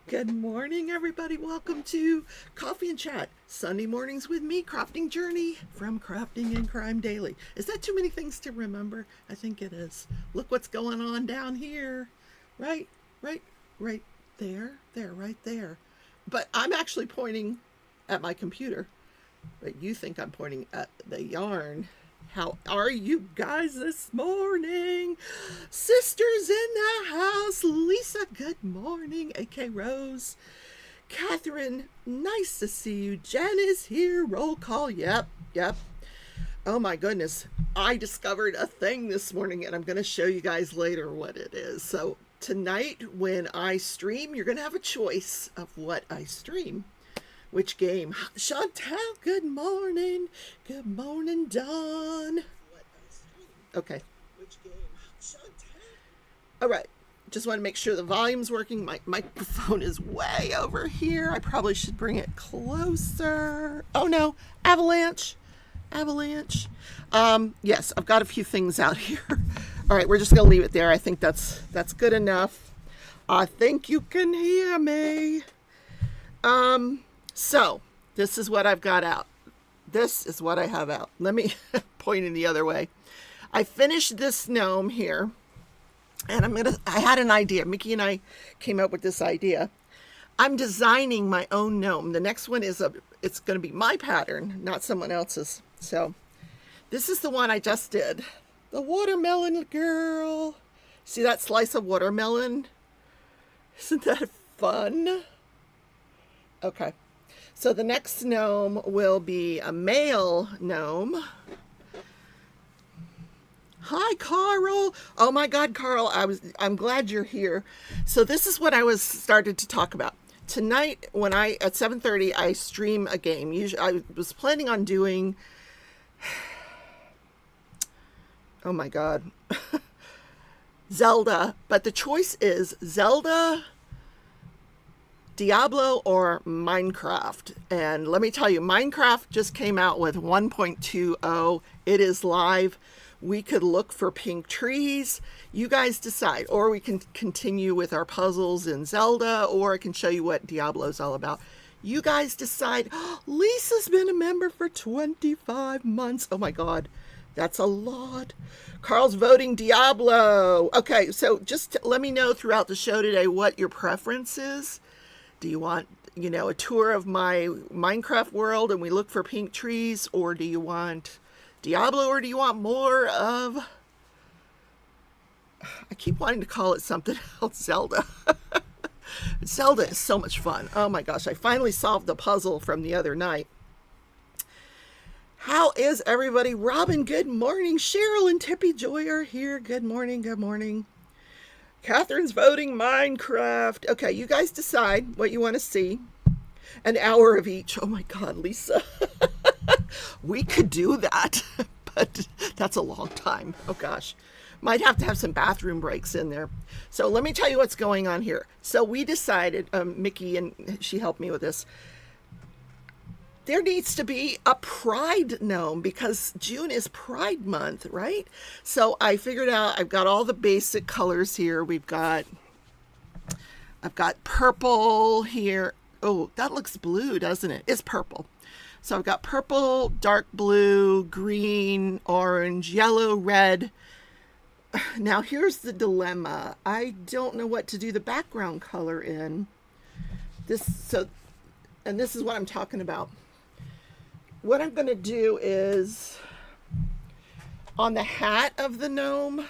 Good morning, everybody. Welcome to Coffee and Chat, Sunday mornings with me, Crafting Journey from Crafting and Crime Daily. Is that too many things to remember? I think it is. Look what's going on down here. Right, right there, right there. But I'm actually pointing at my computer, but you think I'm pointing at the yarn. How are you guys this morning? Sisters in the house. Lisa, good morning. AK Rose. Catherine, nice to see you. Jen is here. Roll call. Yep. Oh my goodness. I discovered a thing this morning and I'm going to show you guys later what it is. So tonight when I stream, you're going to have a choice of what I stream. Which game? Chantel, good morning. Good morning, Dawn. Okay. Which game? Chantel. All right. Just want to make sure the volume's working. My microphone is way over here. I probably should bring it closer. Oh no, avalanche. Yes, I've got a few things out here. All right, we're just going to leave it there. I think that's good enough. I think you can hear me. So, this is what I've got out. This is what I have out. Let me point in the other way. I finished this gnome here, and I had an idea. Mickey and I came up with this idea. I'm designing my own gnome. The next one it's going to be my pattern, not someone else's. So, this is the one I just did. The watermelon girl. See that slice of watermelon? Isn't that fun? Okay. So the next gnome will be a male gnome. Hi, Carl. Oh my God, Carl, I'm glad you're here. So this is what I started to talk about. Tonight, at 7:30, I stream a game. Usually, I was planning on doing, oh my God, Zelda, but the choice is Zelda, Diablo, or Minecraft. And let me tell you, Minecraft just came out with 1.20. It is live. We could look for pink trees. You guys decide. Or we can continue with our puzzles in Zelda, or I can show you what Diablo's all about. You guys decide. Lisa's been a member for 25 months. Oh my God, that's a lot. Carl's voting Diablo. Okay, so just let me know throughout the show today what your preference is. Do you want, a tour of my Minecraft world and we look for pink trees? Or do you want Diablo? Or do you want more of, I keep wanting to call it something else, Zelda. Zelda is so much fun. Oh my gosh, I finally solved the puzzle from the other night. How is everybody? Robin, good morning. Cheryl and Tippy Joy are here. Good morning. Catherine's voting Minecraft. Okay, you guys decide what you want to see. An hour of each. Oh my God, Lisa. We could do that, but that's a long time. Oh gosh. Might have to have some bathroom breaks in there. So let me tell you what's going on here. So we decided, Mickey, and she helped me with this. There needs to be a pride gnome because June is Pride Month, right? So I figured out I've got all the basic colors here. I've got purple here. Oh, that looks blue, doesn't it? It's purple. So I've got purple, dark blue, green, orange, yellow, red. Now here's the dilemma. I don't know what to do the background color in. This is what I'm talking about. What I'm going to do is on the hat of the gnome,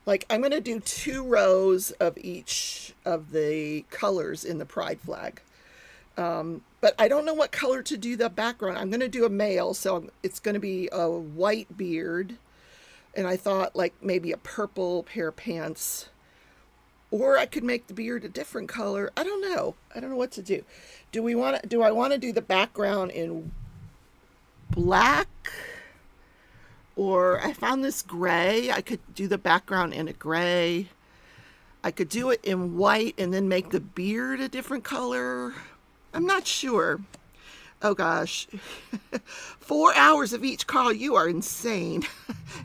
I'm going to do 2 rows of each of the colors in the pride flag. But I don't know what color to do the background. I'm going to do a male, so it's going to be a white beard. And I thought maybe a purple pair of pants. Or I could make the beard a different color. I don't know what to do. Do I want to do the background in black, or I found this gray. I could do the background in a gray. I could do it in white and then make the beard a different color. I'm not sure. Oh gosh. 4 hours of each. Carl, you are insane.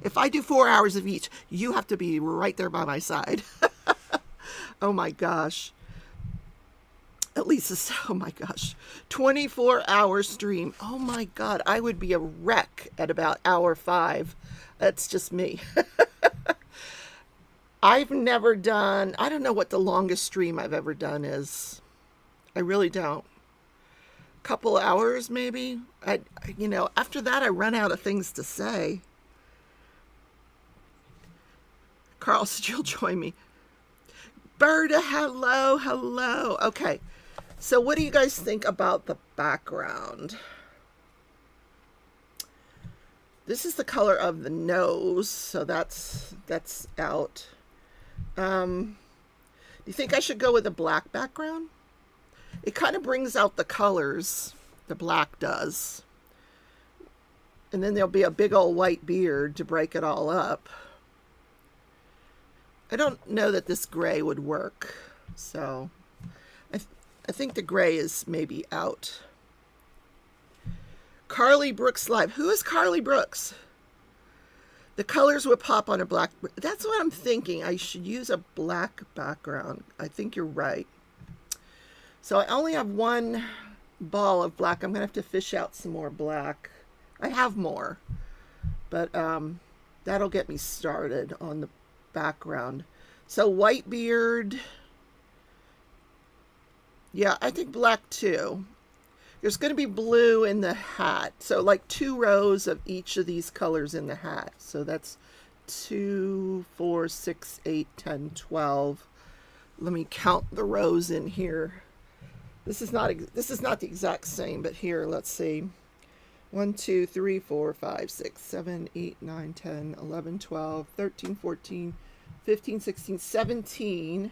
If I do 4 hours of each, you have to be right there by my side. Oh my gosh. At least it's, oh my gosh, 24-hour stream. Oh my God, I would be a wreck at about hour 5. That's just me. I've never done, I don't know what the longest stream I've ever done is. I really don't. Couple hours maybe. After that I run out of things to say. Carl said you'll join me. Berta, hello, hello. Okay, so what do you guys think about the background? This is the color of the nose, so that's out. Do you think I should go with a black background? It kind of brings out the colors, the black does. And then there'll be a big old white beard to break it all up. I don't know that this gray would work, so I think the gray is maybe out. Carly Brooks Live. Who is Carly Brooks? The colors would pop on a black. That's what I'm thinking. I should use a black background. I think you're right. So I only have one ball of black. I'm going to have to fish out some more black. I have more, but that'll get me started on the background. So white beard. Yeah, I think black too. There's going to be blue in the hat. So like 2 rows of each of these colors in the hat. So that's 2, 4, 6, 8, 10, 12. Let me count the rows in here. This is not the exact same, but here, let's see. 1, 2, 3, 4, 5, 6, 7, 8, 9, 10, 11, 12, 13, 14, 15, 16, 17.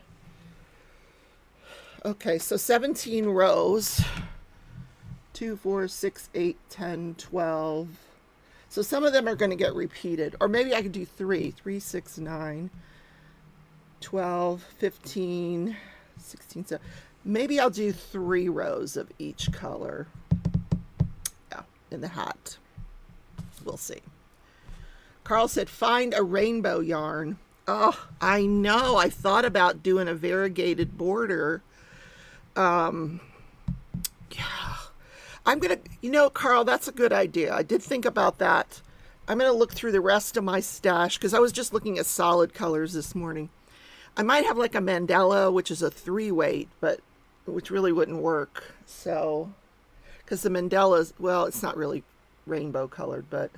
Okay, so 17 rows. 2, 4, 6, 8, 10, 12. So some of them are going to get repeated. Or maybe I could do 3. 3, 6, 9, 12, 15, 16, 17. Maybe I'll do 3 rows of each color. Yeah, in the hat. We'll see. Carl said, find a rainbow yarn. Oh, I know. I thought about doing a variegated border. Yeah. I'm going to, Carl, that's a good idea. I did think about that. I'm going to look through the rest of my stash because I was just looking at solid colors this morning. I might have like a Mandela, which is a 3 weight, but which really wouldn't work. So, because the Mandela's, well, it's not really rainbow colored, but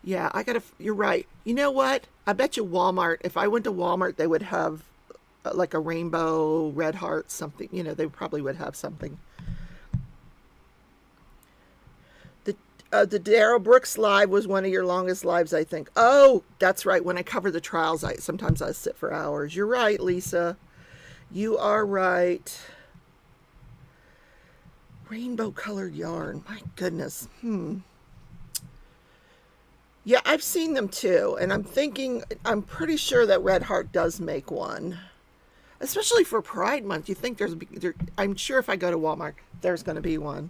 yeah, you're right. You know what? I bet you Walmart, if I went to Walmart, they would have like a rainbow, red heart, something, they probably would have something. The Darryl Brooks live was one of your longest lives, I think. Oh, that's right. When I cover the trials, sometimes I sit for hours. You're right, Lisa. You are right. Rainbow colored yarn. My goodness. Yeah, I've seen them too. And I'm pretty sure that Red Heart does make one. Especially for Pride Month. You think I'm sure if I go to Walmart, there's going to be one.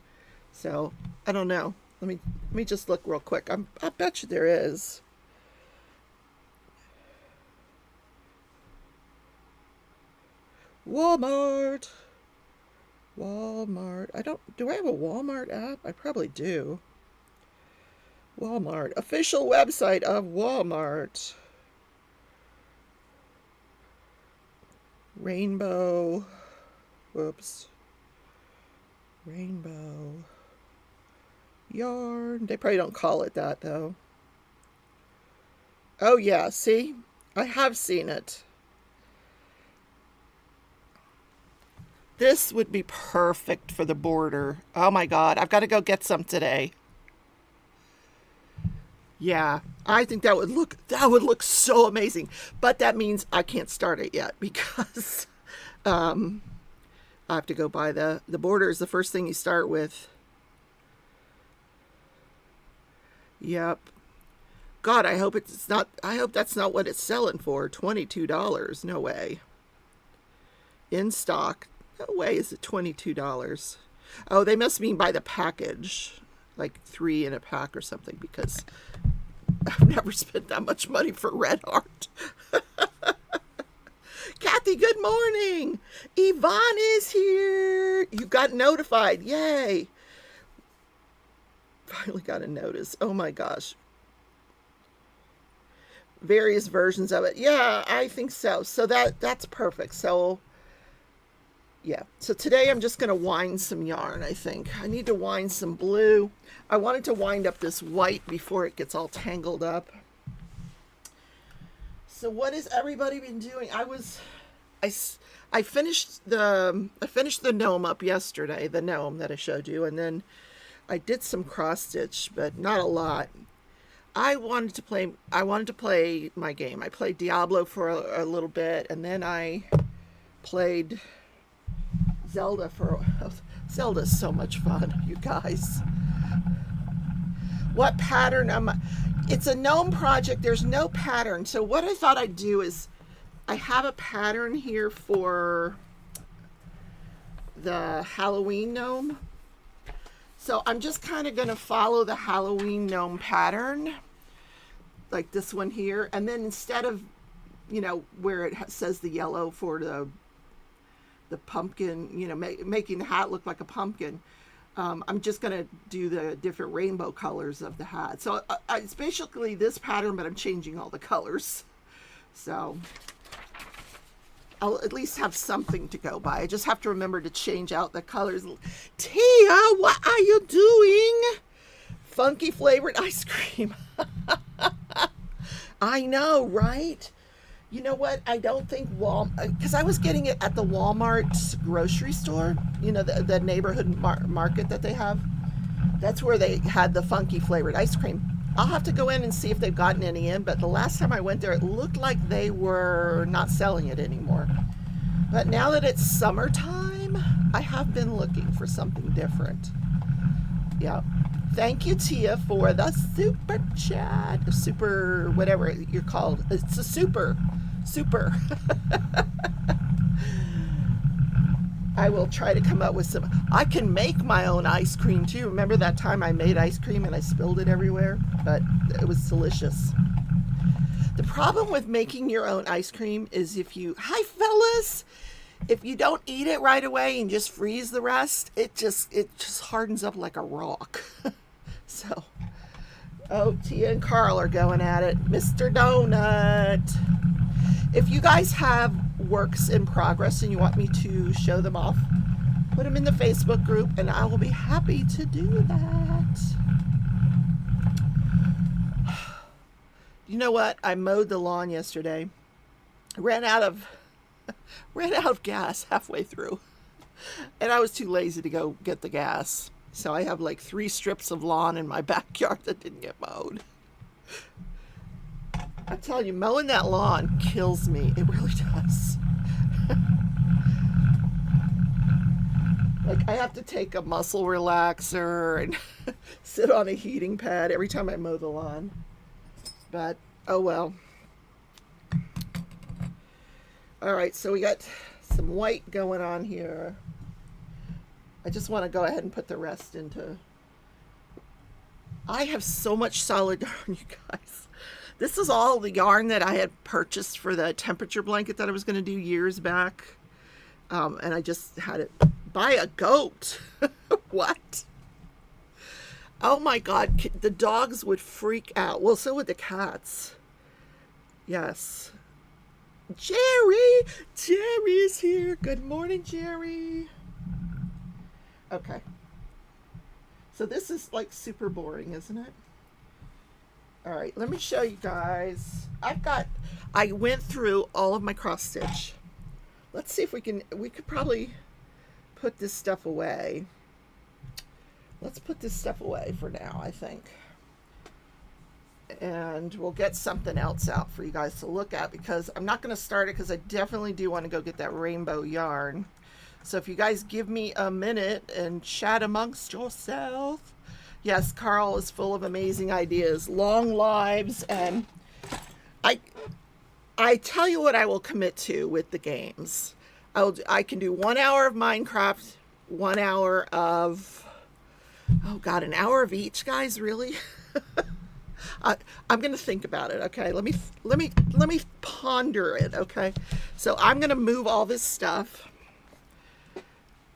So, I don't know. Let me just look real quick. I bet you there is. Walmart. Do I have a Walmart app? I probably do. Walmart. Official website of Walmart. Rainbow. Whoops. Rainbow yarn. They probably don't call it that though. Oh yeah, see? I have seen it. This would be perfect for the border. Oh my God, I've got to go get some today. Yeah, I think that would look so amazing. But that means I can't start it yet because I have to go buy the border is the first thing you start with. Yep. God, I hope that's not what it's selling for. $22. No way. In stock. No way is it $22. Oh, they must mean by the package. Like 3 in a pack or something, because I've never spent that much money for Red Heart. Kathy Kathy, good morning. Yvonne is here. You got notified. Yay. Finally got a notice. Oh my gosh. Various versions of it. Yeah, I think so. So that's perfect. So yeah. So today I'm just going to wind some yarn, I think. I need to wind some blue. I wanted to wind up this white before it gets all tangled up. So what has everybody been doing? I finished the gnome up yesterday, the gnome that I showed you, and then I did some cross stitch, but not a lot. I wanted to play my game. I played Diablo for a little bit, and then I played Zelda Zelda's so much fun, you guys. What pattern it's a gnome project. There's no pattern. So what I thought I'd do is I have a pattern here for the Halloween gnome. So I'm just kind of going to follow the Halloween gnome pattern, like this one here. And then instead of, where it says the yellow for the pumpkin, making the hat look like a pumpkin, I'm just going to do the different rainbow colors of the hat. So it's basically this pattern, but I'm changing all the colors. So I'll at least have something to go by. I just have to remember to change out the colors. Tia, what are you doing? Funky flavored ice cream. I know, right? You know what? I don't think because I was getting it at the Walmart grocery store, the neighborhood market that they have. That's where they had the funky flavored ice cream. I'll have to go in and see if they've gotten any in, but the last time I went there, it looked like they were not selling it anymore. But now that it's summertime, I have been looking for something different. Yeah. Thank you, Tia, for the super chat. Super, whatever you're called. It's a super. I will try to come up with some. I can make my own ice cream too. Remember that time I made ice cream and I spilled it everywhere? But it was delicious. The problem with making your own ice cream is hi fellas, if you don't eat it right away and just freeze the rest, it just hardens up like a rock. So, Tia and Carl are going at it. Mr. Donut. If you guys have works in progress and you want me to show them off, put them in the Facebook group and I will be happy to do that. You know what? I mowed the lawn yesterday. Ran out of gas halfway through. And I was too lazy to go get the gas. So I have like 3 strips of lawn in my backyard that didn't get mowed. I tell you, mowing that lawn kills me. It really does. Like I have to take a muscle relaxer and sit on a heating pad every time I mow the lawn. But, oh well. All right, so we got some white going on here. I just want to go ahead and put the rest into. I have so much solid yarn, you guys. This is all the yarn that I had purchased for the temperature blanket that I was going to do years back. And I just had it buy a goat. What? Oh my God. The dogs would freak out. Well, so would the cats. Yes. Jerry's here. Good morning, Jerry. Okay. So this is like super boring, isn't it? All right, let me show you guys. I went through all of my cross stitch. Let's see if we could probably put this stuff away. Let's put this stuff away for now, I think. And we'll get something else out for you guys to look at because I'm not going to start it because I definitely do want to go get that rainbow yarn. So if you guys give me a minute and chat amongst yourself. Yes, Carl is full of amazing ideas, long lives, and I tell you what I will commit to with the games. I can do 1 hour of Minecraft, 1 hour of, oh God, an hour of each, guys, really? I'm going to think about it. Okay. Let me ponder it. Okay. So I'm going to move all this stuff,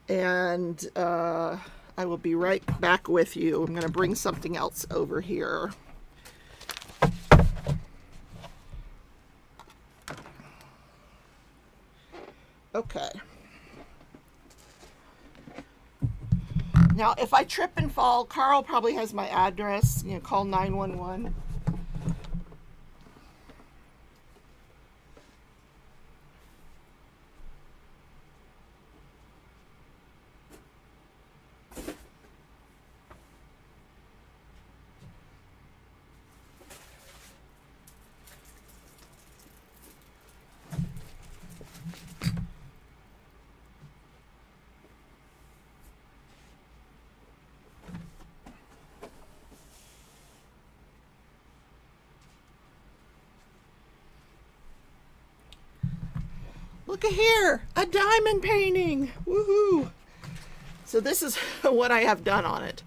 and I will be right back with you. I'm going to bring something else over here. Okay. Now, if I trip and fall, Carl probably has my address. You know, call 911. Look at here, a diamond painting. Woohoo! So this is what I have done on it.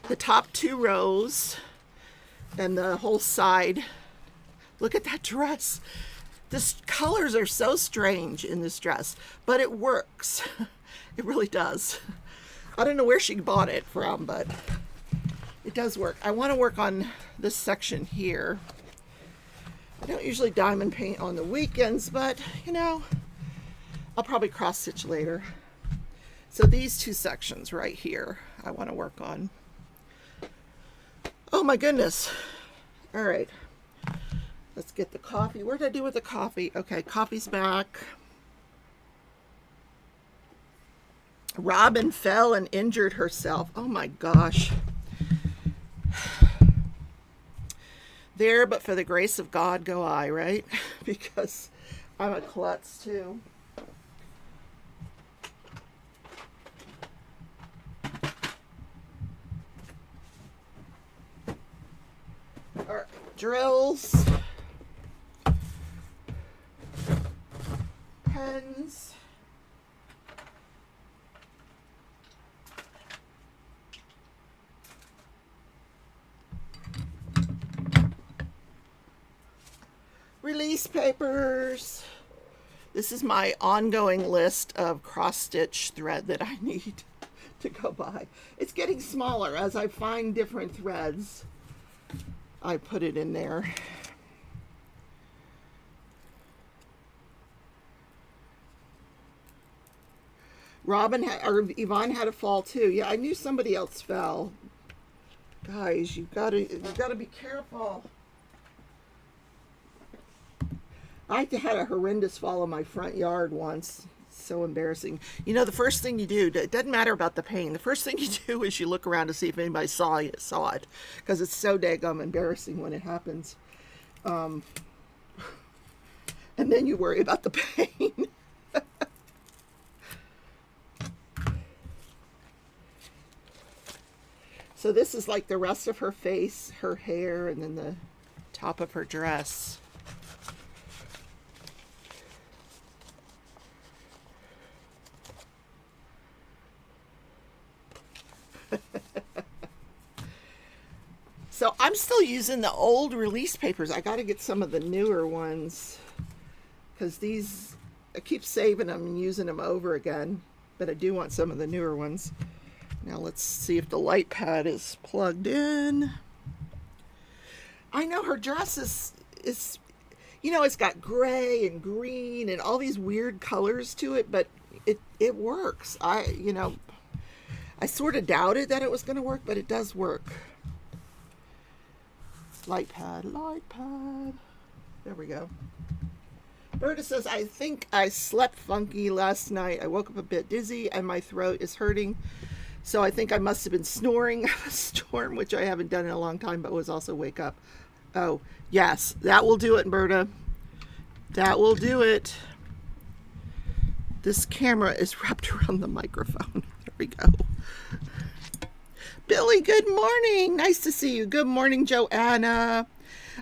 The top 2 rows and the whole side. Look at that dress. The colors are so strange in this dress, but it works. It really does. I don't know where she bought it from, but it does work. I want to work on this section here. I don't usually diamond paint on the weekends, but you know, I'll probably cross stitch later. So these 2 sections right here, I want to work on. Oh my goodness. All right. Let's get the coffee. What did I do with the coffee? Okay, coffee's back. Robin fell and injured herself. Oh my gosh. There, but for the grace of God go I, right? Because I'm a klutz too. All right, drills, pens, release papers. This is my ongoing list of cross stitch thread that I need to go buy. It's getting smaller as I find different threads. I put it in there. Yvonne had a fall too. Yeah, I knew somebody else fell. Guys, you gotta be careful. I had a horrendous fall in my front yard once. So embarrassing. You know, the first thing you do, it doesn't matter about the pain. The first thing you do is you look around to see if anybody saw it, because it's so daggum embarrassing when it happens. And then you worry about the pain. So this is like the rest of her face, her hair, and then the top of her dress. So I'm still using the old release papers. I got to get some of the newer ones because these, I keep saving them and using them over again, but I do want some of the newer ones. Now let's see if the light pad is plugged in. I know her dress is, you know, it's got gray and green and all these weird colors to it, but it works. I sort of doubted that it was going to work, but it does work. Light pad. There we go. Berta says, I think I slept funky last night. I woke up a bit dizzy and my throat is hurting. So I think I must have been snoring a storm, which I haven't done in a long time, but was also wake up. Oh, yes, that will do it, Berta. That will do it. This camera is wrapped around the microphone. There we go. Billy, good morning. Nice to see you. Good morning, Joanna.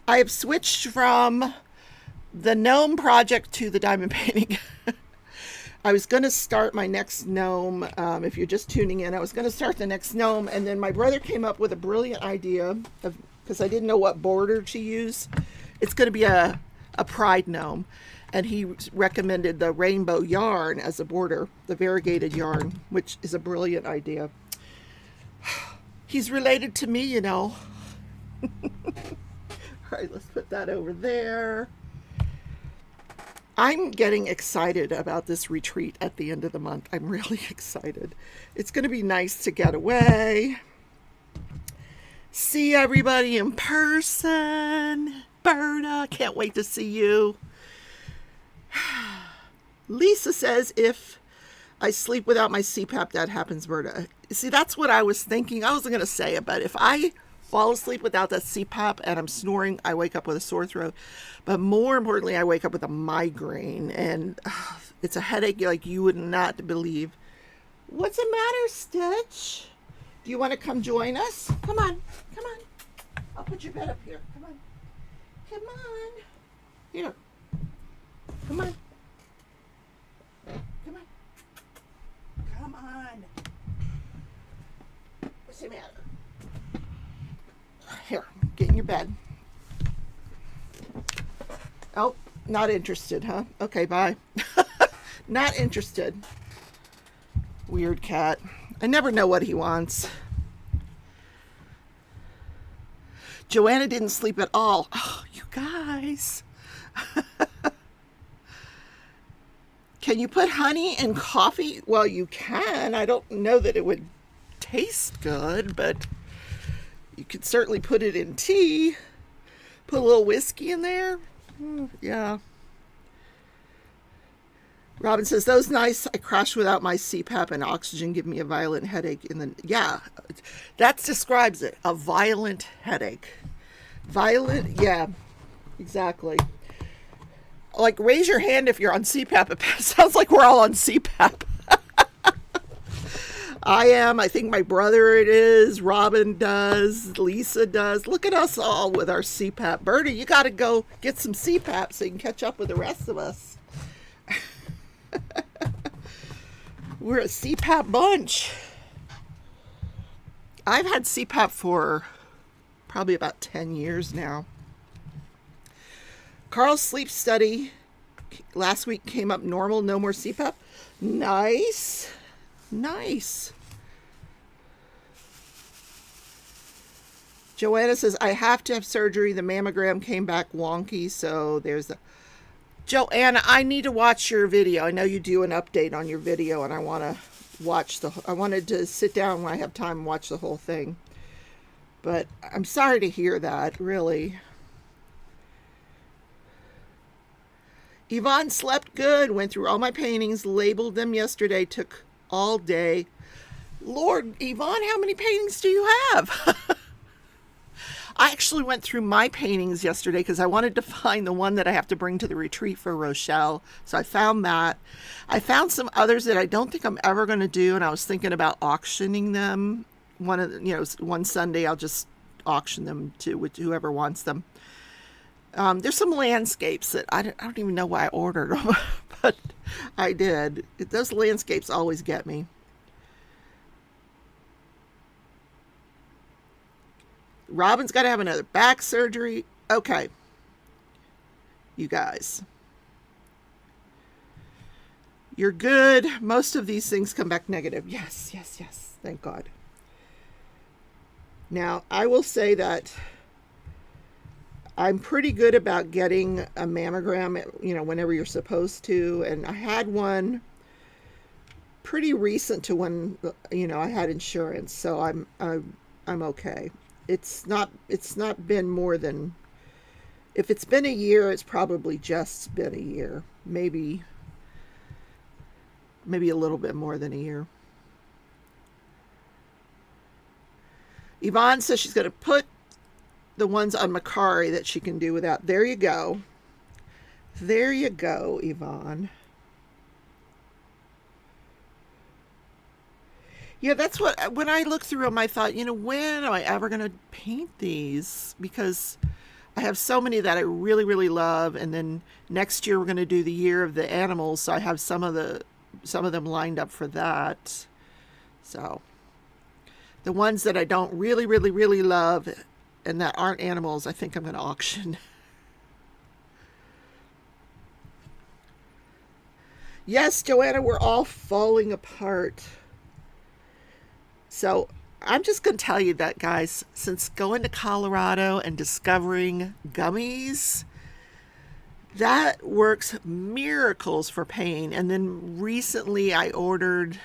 I have switched from the gnome project to the diamond painting. I was going to start my next gnome. If you're just tuning in, I was going to start the next gnome. And then my brother came up with a brilliant idea because because I didn't know what border to use. It's going to be a pride gnome, and he recommended the rainbow yarn as a border, the variegated yarn, which is a brilliant idea. He's related to me, you know. All right, let's put that over there. I'm getting excited about this retreat at the end of the month. I'm really excited. It's going to be nice to get away, see everybody in person. Berta, can't wait to see you. Lisa says, if I sleep without my CPAP, that happens, Berta. See, that's what I was thinking. I wasn't going to say it, but if I fall asleep without that CPAP and I'm snoring, I wake up with a sore throat. But more importantly, I wake up with a migraine, and it's a headache like you would not believe. What's the matter, Stitch? Do you want to come join us? Come on, come on. I'll put your bed up here. Come on. Come on. Here. Come on. Come on. Come on. What's the matter? Here, get in your bed. Oh, not interested, huh? Okay, bye. Not interested. Weird cat. I never know what he wants. Joanna didn't sleep at all. Oh, you guys. Can you put honey in coffee? Well, you can. I don't know that it would taste good, but you could certainly put it in tea. Put a little whiskey in there. Yeah. Robin says, those nights I crash without my CPAP and oxygen give me a violent headache. Yeah, that describes it. A violent headache. Violent, yeah, exactly. Like, raise your hand if you're on CPAP. It sounds like we're all on CPAP. I am. I think my brother it is. Robin does. Lisa does. Look at us all with our CPAP. Bertie, you got to go get some CPAP so you can catch up with the rest of us. We're a CPAP bunch. I've had CPAP for probably about 10 years now. Carl's sleep study last week came up normal. No more CPAP. Nice. Nice. Joanna says, I have to have surgery. The mammogram came back wonky, so there's the... Joanna, I need to watch your video. I know you do an update on your video, and I want to watch I wanted to sit down when I have time and watch the whole thing. But I'm sorry to hear that, really. Yvonne slept good, went through all my paintings, labeled them yesterday, took all day. Lord, Yvonne, how many paintings do you have? I actually went through my paintings yesterday because I wanted to find the one that I have to bring to the retreat for Rochelle. So I found that. I found some others that I don't think I'm ever going to do, and I was thinking about auctioning them. One Sunday I'll just auction them to whoever wants them. There's some landscapes that I don't even know why I ordered them, but I did. Those landscapes always get me. Robin's got to have another back surgery. Okay. You guys. You're good. Most of these things come back negative. Yes, yes, yes. Thank God. Now, I will say that I'm pretty good about getting a mammogram, whenever you're supposed to. And I had one pretty recent to when, I had insurance. So I'm okay. It's not been more than, if it's been a year, it's probably just been a year. Maybe a little bit more than a year. Yvonne says she's going to put the ones on Macari that she can do without. There you go. There you go, Yvonne. Yeah, that's what, when I looked through them, I thought, when am I ever going to paint these? Because I have so many that I really, really love. And then next year we're going to do the year of the animals. So I have some of them lined up for that. So the ones that I don't really, really, really love, and that aren't animals, I think I'm going to auction. Yes, Joanna, we're all falling apart. So I'm just going to tell you that, guys, since going to Colorado and discovering gummies, that works miracles for pain. And then recently I ordered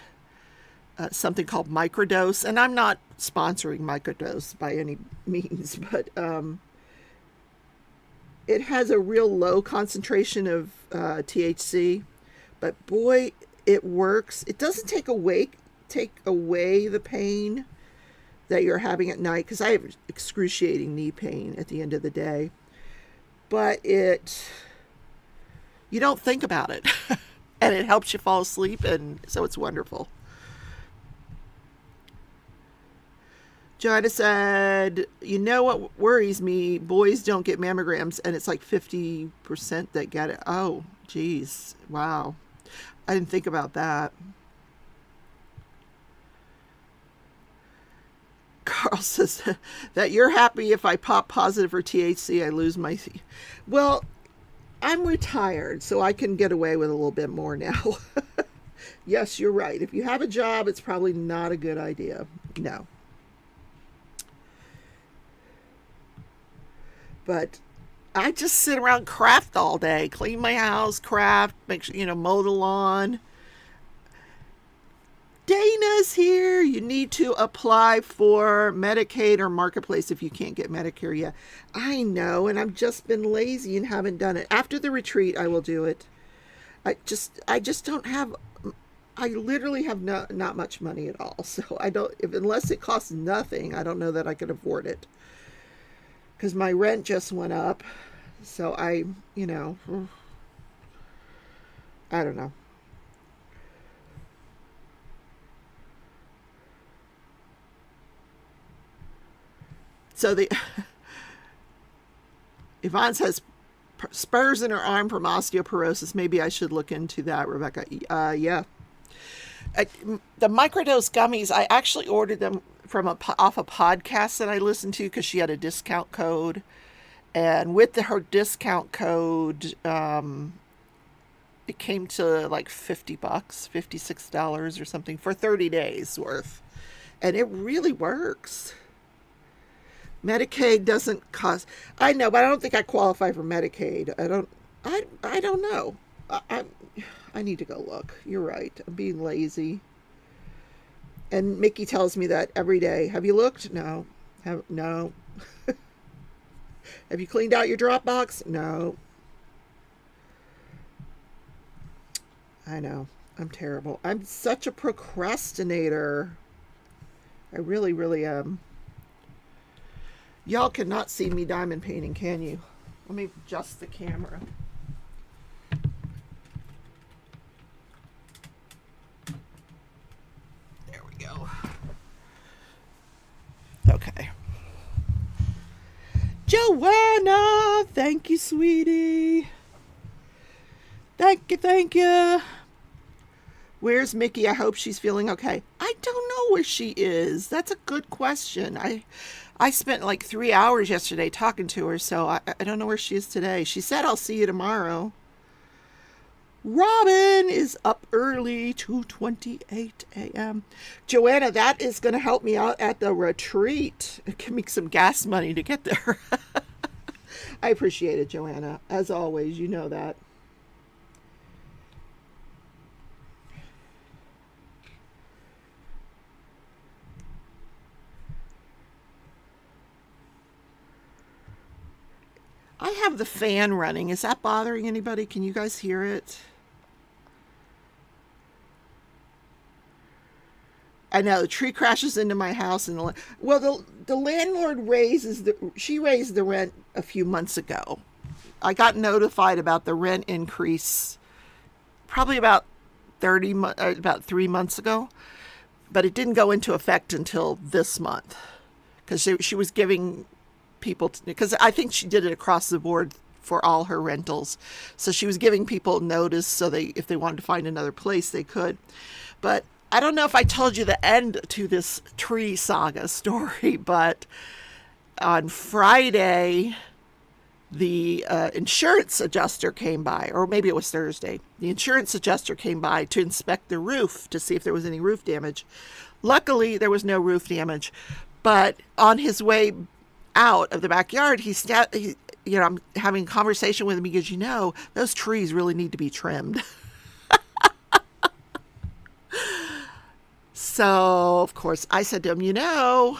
something called Microdose, and I'm not sponsoring Microdose by any means, but it has a real low concentration of THC, but boy, it works. It doesn't take away the pain that you're having at night, because I have excruciating knee pain at the end of the day, but you don't think about it and it helps you fall asleep, and so it's wonderful. Joanna said, you know what worries me? Boys don't get mammograms, and it's like 50% that get it. Oh, geez. Wow. I didn't think about that. Carl says that you're happy if I pop positive for THC, I lose my... Well, I'm retired, so I can get away with a little bit more now. Yes, you're right. If you have a job, it's probably not a good idea. No. But I just sit around, craft all day, clean my house, craft, make sure, mow the lawn. Dana's here. You need to apply for Medicaid or Marketplace if you can't get Medicare yet. I know, and I've just been lazy and haven't done it. After the retreat, I will do it. I just don't have... I literally have not much money at all. So unless it costs nothing, I don't know that I could afford it. Because my rent just went up. So I don't know. So Yvonne says spurs in her arm from osteoporosis. Maybe I should look into that, Rebecca. Yeah. The microdose gummies, I actually ordered them from off a podcast that I listened to because she had a discount code, and with her discount code, it came to like $50, $56 or something for 30 days worth, and it really works. Medicaid doesn't cost. I know, but I don't think I qualify for Medicaid. I don't know. I need to go look. You're right. I'm being lazy. And Mickey tells me that every day. Have you looked? No. No. Have you cleaned out your Dropbox? No. I know. I'm terrible. I'm such a procrastinator. I really, really am. Y'all cannot see me diamond painting, can you? Let me adjust the camera. There we go. Okay. Joanna, thank you, sweetie. Thank you. Where's Mickey? I hope she's feeling okay. I don't know where she is. That's a good question. I spent like 3 hours yesterday talking to her, so I don't know where she is today. She said, I'll see you tomorrow. Robin is up early, 2:28 a.m. Joanna, that is going to help me out at the retreat. Give me some gas money to get there. I appreciate it, Joanna. As always, you know that. I have the fan running. Is that bothering anybody? Can you guys hear it? I know the tree crashes into my house, and the landlord raised the rent a few months ago. I got notified about the rent increase probably about 3 months ago, but it didn't go into effect until this month because she was giving people, because I think she did it across the board for all her rentals. So she was giving people notice so if they wanted to find another place, they could. But I don't know if I told you the end to this tree saga story, but on Friday, the insurance adjuster came by, or maybe it was Thursday. The insurance adjuster came by to inspect the roof to see if there was any roof damage. Luckily, there was no roof damage, but on his way out of the backyard, I'm having a conversation with him because, those trees really need to be trimmed. So, of course, I said to him,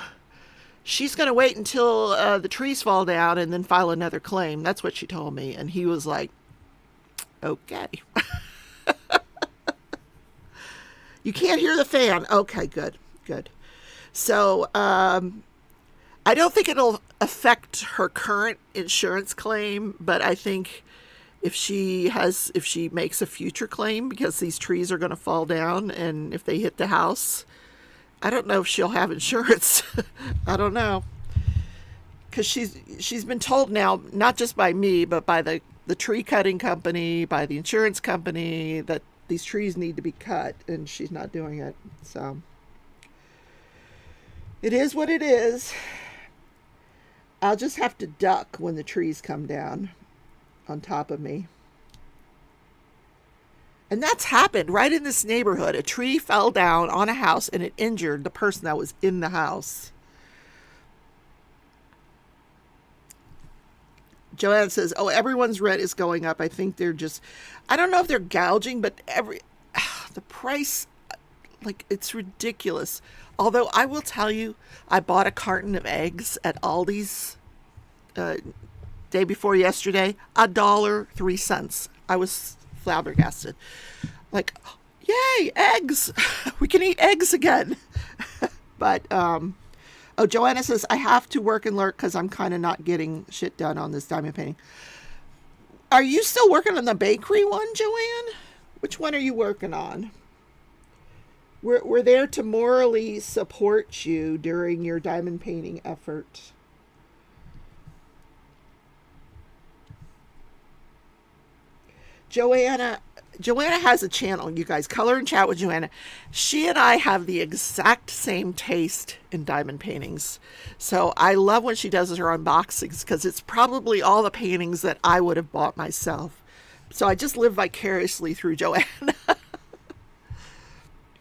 she's going to wait until the trees fall down and then file another claim. That's what she told me. And he was like, okay. You can't hear the fan. Okay, good. So, I don't think it'll affect her current insurance claim, but I think if she makes a future claim, because these trees are going to fall down and if they hit the house, I don't know if she'll have insurance. I don't know. Because she's been told now, not just by me, but by the tree cutting company, by the insurance company, that these trees need to be cut, and she's not doing it. So it is what it is. I'll just have to duck when the trees come down on top of me. And that's happened right in this neighborhood. A tree fell down on a house and it injured the person that was in the house. Joanne says, oh, everyone's rent is going up. I think I don't know if they're gouging, but the price, it's ridiculous. Although I will tell you, I bought a carton of eggs at Aldi's day before yesterday, $1.03. I was flabbergasted. Yay, eggs! We can eat eggs again. But, Joanna says, I have to work and lurk because I'm kind of not getting shit done on this diamond painting. Are you still working on the bakery one, Joanne? Which one are you working on? We're there to morally support you during your diamond painting effort. Joanna has a channel, you guys. Color and Chat with Joanna. She and I have the exact same taste in diamond paintings. So I love when she does her unboxings because it's probably all the paintings that I would have bought myself. So I just live vicariously through Joanna.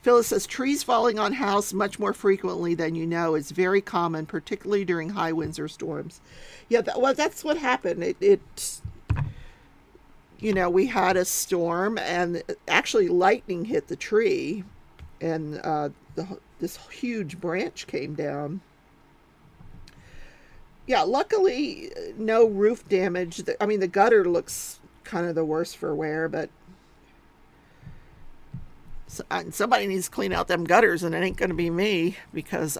Phyllis says, trees falling on house much more frequently than you know is very common, particularly during high winds or storms. Yeah, that's what happened. We had a storm and actually lightning hit the tree and this huge branch came down. Yeah, luckily no roof damage. The gutter looks kind of the worse for wear, but somebody needs to clean out them gutters, and it ain't going to be me because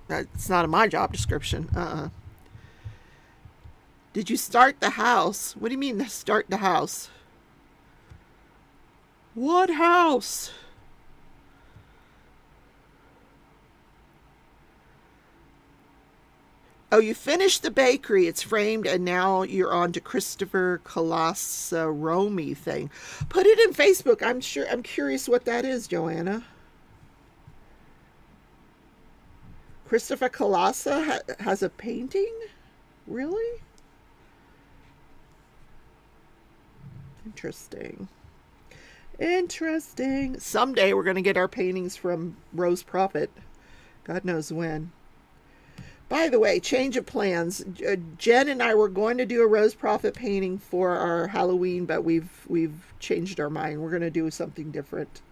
it's not in my job description. Did you start the house? What do you mean start the house? What house? Oh, you finished the bakery. It's framed, and now you're on to Christopher Colossi thing. Put it in Facebook. I'm curious what that is, Joanna. Christopher Colossi has a painting? Really? Interesting. Someday we're going to get our paintings from Rose Prophet. God knows when. By the way, change of plans. Jen and I were going to do a Rose Prophet painting for our Halloween, but we've changed our mind. We're going to do something different,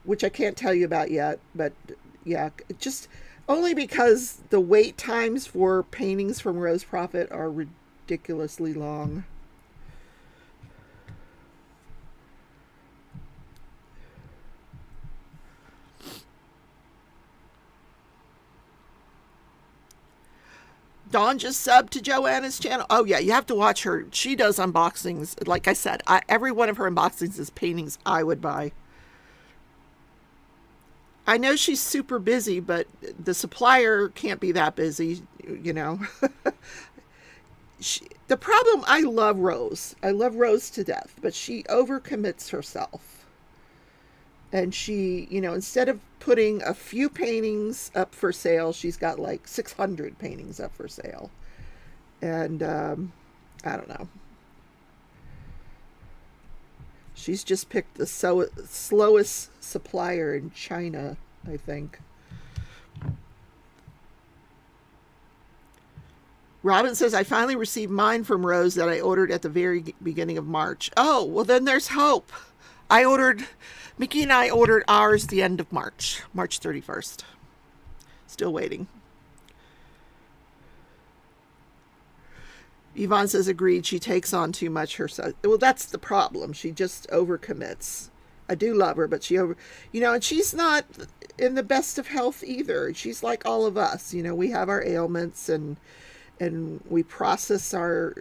which I can't tell you about yet. But yeah, just only because the wait times for paintings from Rose Prophet are ridiculously long. Dawn just subbed to Joanna's channel. Oh, yeah, you have to watch her. She does unboxings. Like I said, every one of her unboxings is paintings I would buy. I know she's super busy, but the supplier can't be that busy, The problem, I love Rose. I love Rose to death, but she overcommits herself. And she, you know, instead of putting a few paintings up for sale, she's got like 600 paintings up for sale. And I don't know. She's just picked the slowest supplier in China, I think. Robin says, I finally received mine from Rose that I ordered at the very beginning of March. Oh, well, then there's hope. Mickey and I ordered ours the end of March, March 31st. Still waiting. Yvonne says, agreed. She takes on too much herself. Well, that's the problem. She just overcommits. I do love her, but and she's not in the best of health either. She's like all of us. You know, we have our ailments and we process our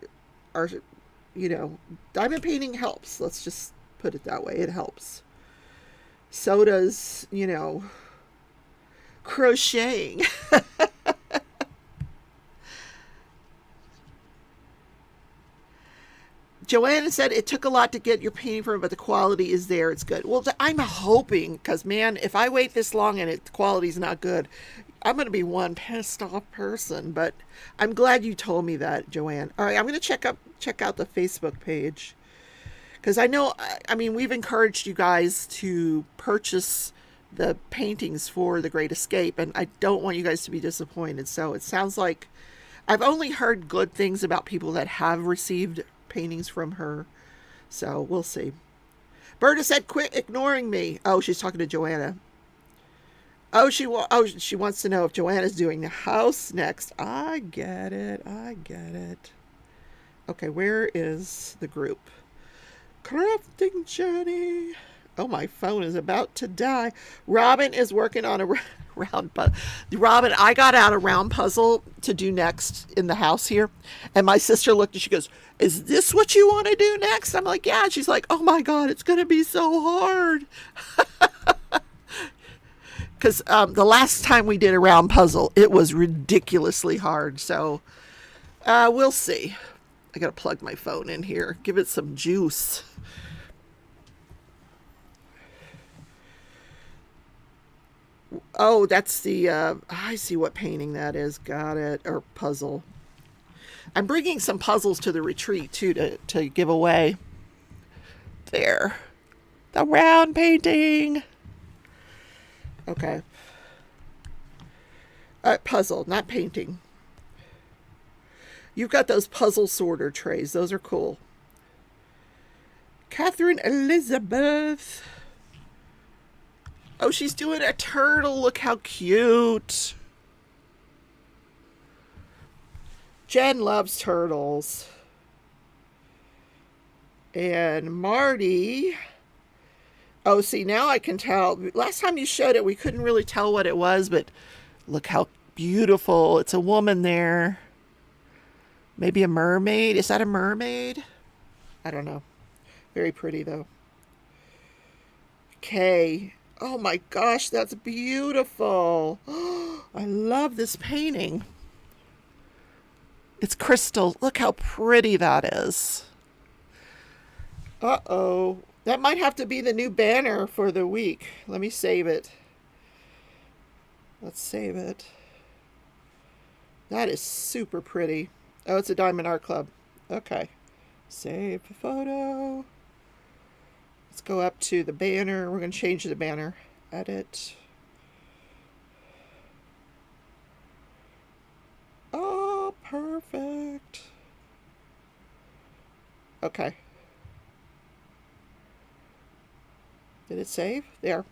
diamond painting helps. Let's just put it that way. It helps. So does, crocheting. Joanna said, it took a lot to get your painting from it, but the quality is there. It's good. Well, I'm hoping, because, man, if I wait this long and the quality's not good, I'm going to be one pissed off person. But I'm glad you told me that, Joanne. All right, I'm going to check out the Facebook page. Because we've encouraged you guys to purchase the paintings for The Great Escape, and I don't want you guys to be disappointed. So it sounds like I've only heard good things about people that have received paintings from her, so we'll see. Berta said, quit ignoring me. Oh, she's talking to Joanna. She wants to know if Joanna's doing the house next. I get it. Okay, where is the group? Crafting Journey. Oh, my phone is about to die. Robin is working on a round puzzle. Robin, I got out a round puzzle to do next in the house here. And my sister looked and she goes, is this what you want to do next? I'm like, yeah. And she's like, oh my God, it's going to be so hard. Because the last time we did a round puzzle, it was ridiculously hard. So we'll see. I got to plug my phone in here. Give it some juice. Oh, that's the, I see what painting that is. Got it. Or puzzle. I'm bringing some puzzles to the retreat, too, to give away. There. The round painting. Okay. Puzzle, not painting. You've got those puzzle sorter trays. Those are cool. Catherine Elizabeth. Oh, she's doing a turtle. Look how cute. Jen loves turtles. And Marty. Oh, see, now I can tell. Last time you showed it, we couldn't really tell what it was, but look how beautiful. It's a woman there. Maybe a mermaid. Is that a mermaid? I don't know. Very pretty, though. Okay. Oh my gosh, that's beautiful. I love this painting. It's crystal. Look how pretty that is. Uh-oh. That might have to be the new banner for the week. Let me save it. Let's save it. That is super pretty. Oh, it's a Diamond Art Club. Okay. Save the photo. Let's go up to the banner. We're going to change the banner. Edit. Oh, perfect. Okay. Did it save? There.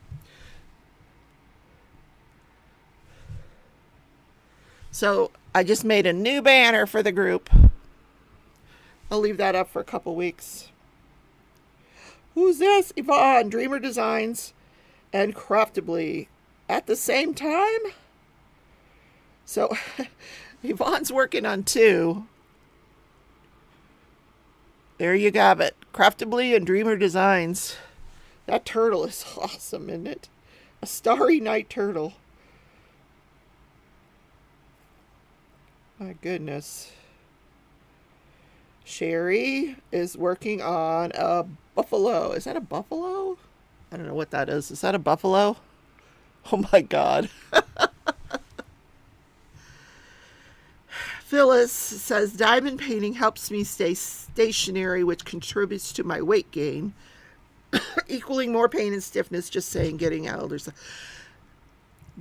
So I just made a new banner for the group. I'll leave that up for a couple weeks. Who's this? Yvonne, Dreamer Designs and Craftably at the same time? So Yvonne's working on two. There you have it. Craftably and Dreamer Designs. That turtle is awesome, isn't it? A starry night turtle. My goodness. Sherry is working on a buffalo. Is that a buffalo? I don't know what that is. Is that a buffalo? Oh my God. Phyllis says, diamond painting helps me stay stationary, which contributes to my weight gain, equaling more pain and stiffness, just saying, getting older. So,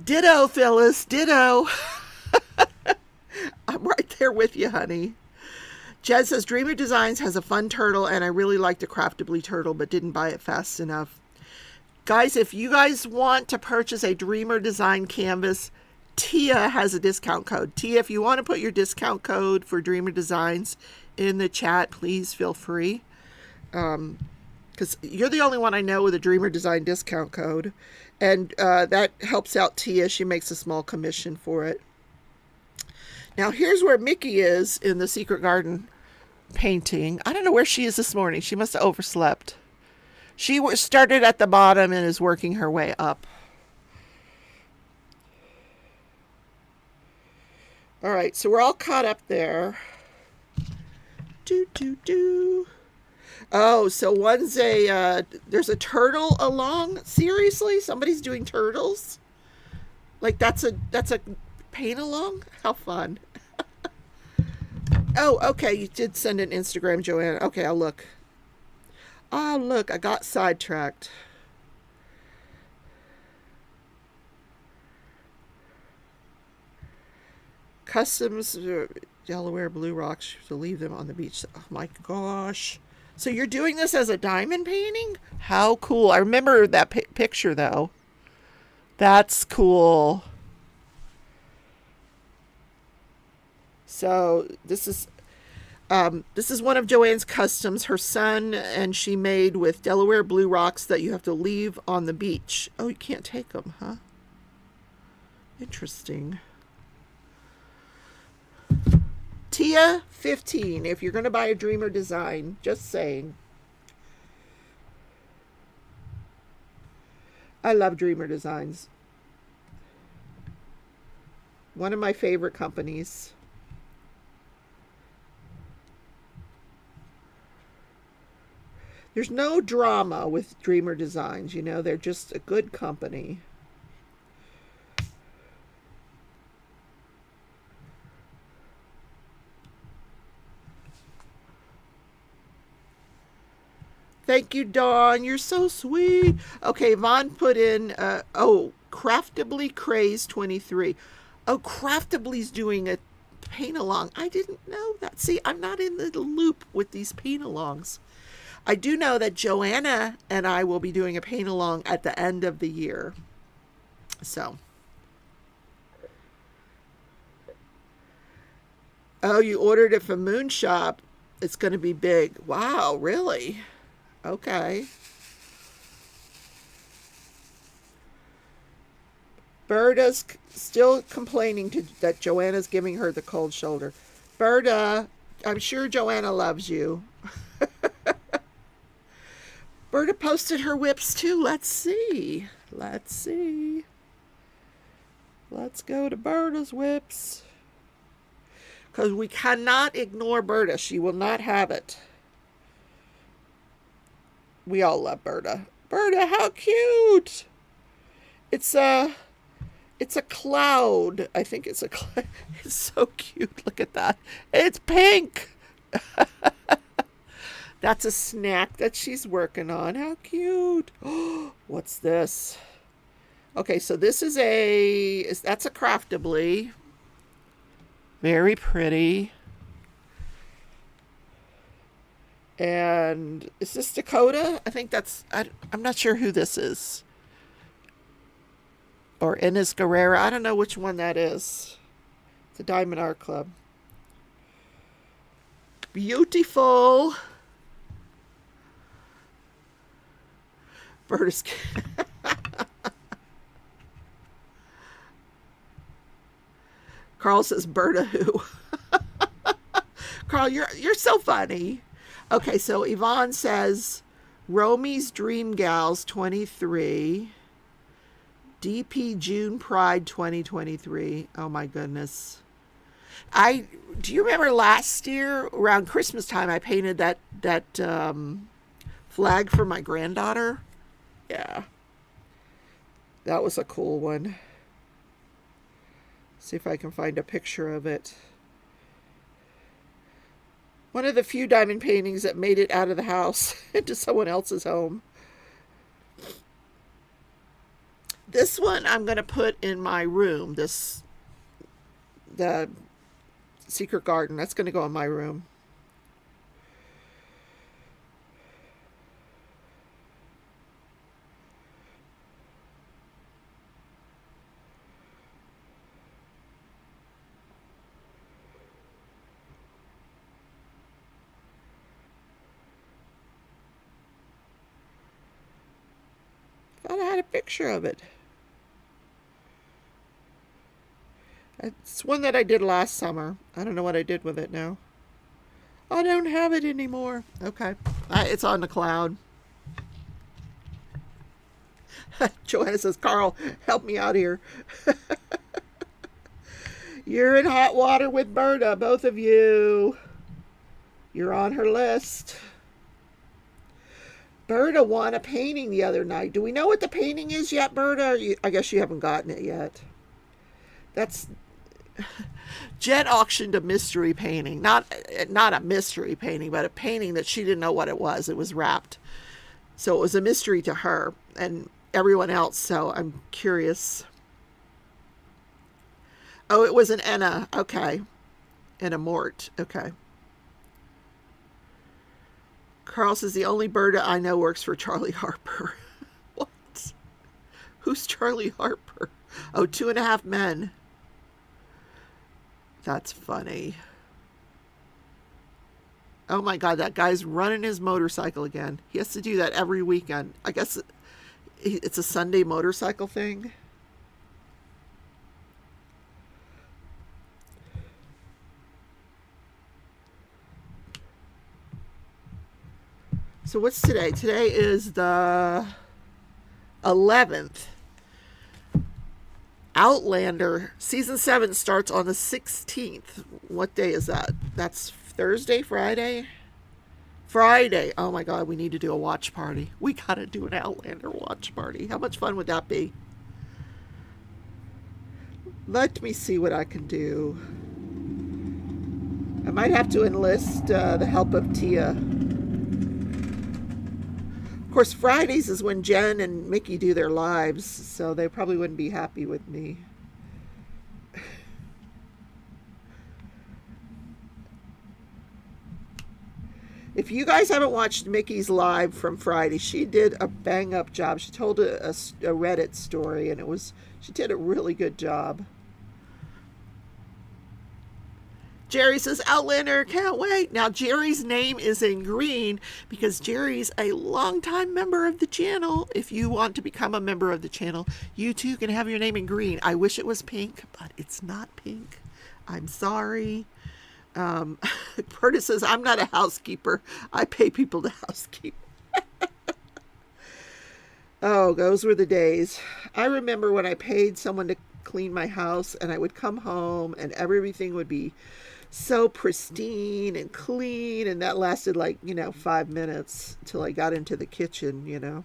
ditto, Phyllis, ditto. I'm right there with you, honey. Jed says, Dreamer Designs has a fun turtle, and I really like the Craftably turtle, but didn't buy it fast enough. Guys, if you guys want to purchase a Dreamer Design canvas, Tia has a discount code. Tia, if you want to put your discount code for Dreamer Designs in the chat, please feel free. Because you're the only one I know with a Dreamer Design discount code. And that helps out Tia. She makes a small commission for it. Now, here's where Mickey is in the Secret Garden painting. I don't know where she is this morning. She must have overslept. She started at the bottom and is working her way up. All right, so we're all caught up there. Oh, so one's there's a turtle along. Seriously? Somebody's doing turtles? Like that's a paint along? How fun. Oh, okay, you did send an Instagram, Joanna. Okay, I'll look. Oh, look, I got sidetracked. Customs, Delaware Blue Rocks, to leave them on the beach. Oh my gosh. So you're doing this as a diamond painting? How cool. I remember that picture though. That's cool. So this is one of Joanne's customs, her son, and she made with Delaware Blue Rocks that you have to leave on the beach. Oh, you can't take them, huh? Interesting. Tia 15 if you're going to buy a Dreamer Design, just saying. I love Dreamer Designs. One of my favorite companies. There's no drama with Dreamer Designs, you know, they're just a good company. Thank you, Dawn. You're so sweet. Okay, Vaughn put in, Craftably Craze 23. Oh, Craftably's doing a paint-along. I didn't know that. See, I'm not in the loop with these paint-alongs. I do know that Joanna and I will be doing a paint-along at the end of the year. So. Oh, you ordered it from Moon Shop. It's going to be big. Wow, really? Okay. Berta's still complaining that Joanna's giving her the cold shoulder. Berta, I'm sure Joanna loves you. Berta posted her whips too. Let's see. Let's go to Berta's whips. Because we cannot ignore Berta. She will not have it. We all love Berta. Berta, how cute! It's a cloud. I think it's a cloud. It's so cute. Look at that. It's pink. That's a snack that she's working on. How cute. What's this? Okay, so this is that's a Craftably. Very pretty. And is this Dakota? I think I'm not sure who this is. Or Inez Guerrera. I don't know which one that is. It's a Diamond Art Club. Beautiful. Berta's. Carl says, Berta who? Carl, you're so funny. Okay, so Yvonne says, Romy's Dream Gals 23. DP June Pride 2023. Oh my goodness. Do you remember last year around Christmas time I painted that flag for my granddaughter? Yeah. That was a cool one. See if I can find a picture of it. One of the few diamond paintings that made it out of the house into someone else's home. This one I'm going to put in my room. The secret garden. That's going to go in my room. Thought I had a picture of it. It's one that I did last summer. I don't know what I did with it now. I don't have it anymore. Okay. It's on the cloud. Joanna says, Carl, help me out here. You're in hot water with Berta, both of you. You're on her list. Berta won a painting the other night. Do we know what the painting is yet, Berta? I guess you haven't gotten it yet. That's... Jen auctioned a mystery painting. Not a mystery painting, but a painting that she didn't know what it was. It was wrapped. So it was a mystery to her and everyone else. So I'm curious. Oh, it was an Enna. Okay. Enna Mort. Okay. Carl says, the only Berta I know works for Charlie Harper. What? Who's Charlie Harper? Oh, 2.5 Men. That's funny. Oh my God, that guy's running his motorcycle again. He has to do that every weekend. I guess it's a Sunday motorcycle thing. So what's today? Today is the 11th. Outlander season 7 starts on the 16th. What day is that? That's Thursday, Friday? Friday. Oh my God, we need to do a watch party. We gotta do an Outlander watch party. How much fun would that be? Let me see what I can do. I might have to enlist the help of Tia. Of course, Fridays is when Jen and Mickey do their lives, so they probably wouldn't be happy with me. If you guys haven't watched Mickey's live from Friday, she did a bang-up job. She told a Reddit story, and she did a really good job. Jerry says, Outlander, can't wait. Now, Jerry's name is in green because Jerry's a longtime member of the channel. If you want to become a member of the channel, you too can have your name in green. I wish it was pink, but it's not pink. I'm sorry. Berta says, I'm not a housekeeper. I pay people to housekeep. Oh, those were the days. I remember when I paid someone to clean my house and I would come home and everything would be so pristine and clean, and that lasted 5 minutes till I got into the kitchen,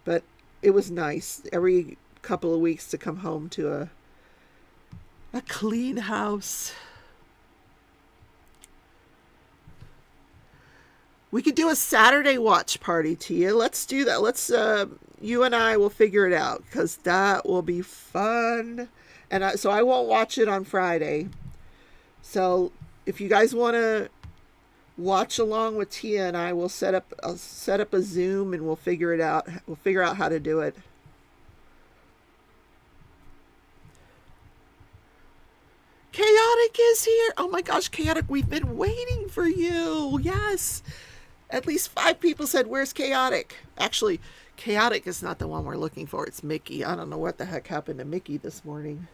but it was nice every couple of weeks to come home to a clean house. We could do a Saturday watch party, Tia. Let's do that. Let's you and I will figure it out because that will be fun. And so I won't watch it on Friday. So if you guys want to watch along with Tia and I, will set up a Zoom and we'll figure it out. We'll figure out how to do it. Chaotic is here. Oh my gosh, Chaotic, we've been waiting for you. Yes. At least 5 people said, where's Chaotic? Actually, Chaotic is not the one we're looking for. It's Mickey. I don't know what the heck happened to Mickey this morning.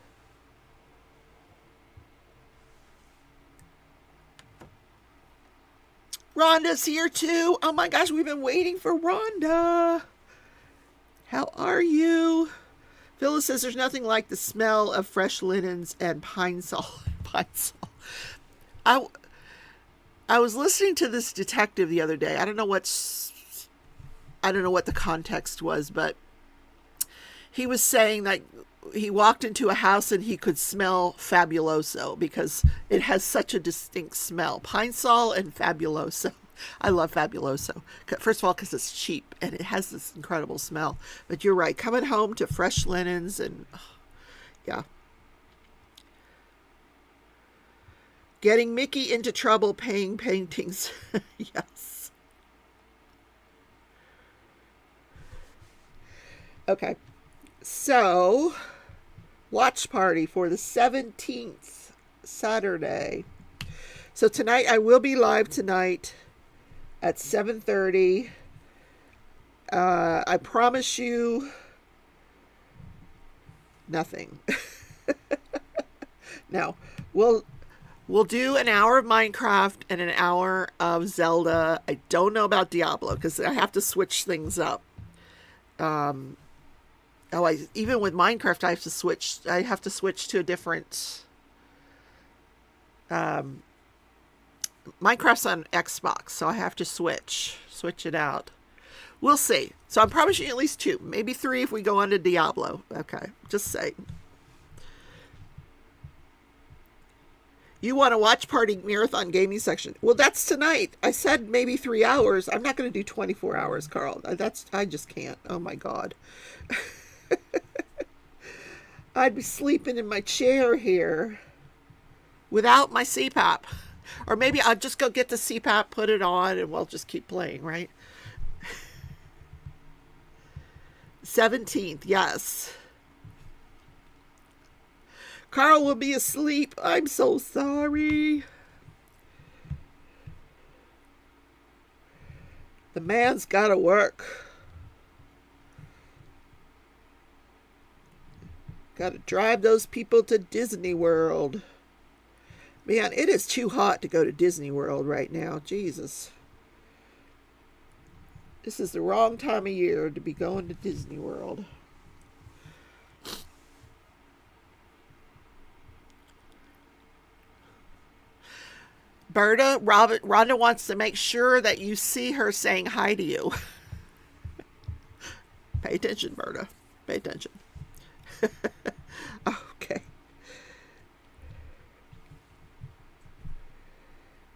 Rhonda's here too. Oh my gosh, we've been waiting for Rhonda. How are you? Phyllis says there's nothing like the smell of fresh linens and pine salt. Pine salt. I was listening to this detective the other day. I don't know I don't know what the context was, but he was saying that he walked into a house and he could smell Fabuloso because it has such a distinct smell. Pine Sol and Fabuloso. I love Fabuloso. First of all, because it's cheap and it has this incredible smell. But you're right. Coming home to fresh linens and, yeah. Getting Mickey into trouble paying paintings. Yes. Okay. So, watch party for the 17th, Saturday. So tonight, I will be live tonight at 7:30. I promise you nothing. Now, we'll do an hour of Minecraft and an hour of Zelda. I don't know about Diablo because I have to switch things up. Even with Minecraft, I have to switch to a different. Minecraft's on Xbox, so I have to switch it out. We'll see. So I'm promising at least 2, maybe 3 if we go on to Diablo. Okay, just saying. You want to watch party marathon gaming section? Well, that's tonight. I said maybe 3 hours. I'm not going to do 24 hours, Carl. I just can't. Oh my God. I'd be sleeping in my chair here without my CPAP. Or maybe I'll just go get the CPAP, put it on, and we'll just keep playing, right? 17th, yes. Carl will be asleep. I'm so sorry. The man's got to work. Got to drive those people to Disney World. Man, it is too hot to go to Disney World right now. Jesus. This is the wrong time of year to be going to Disney World. Berta, Rhonda wants to make sure that you see her saying hi to you. Pay attention, Berta. Pay attention. Okay.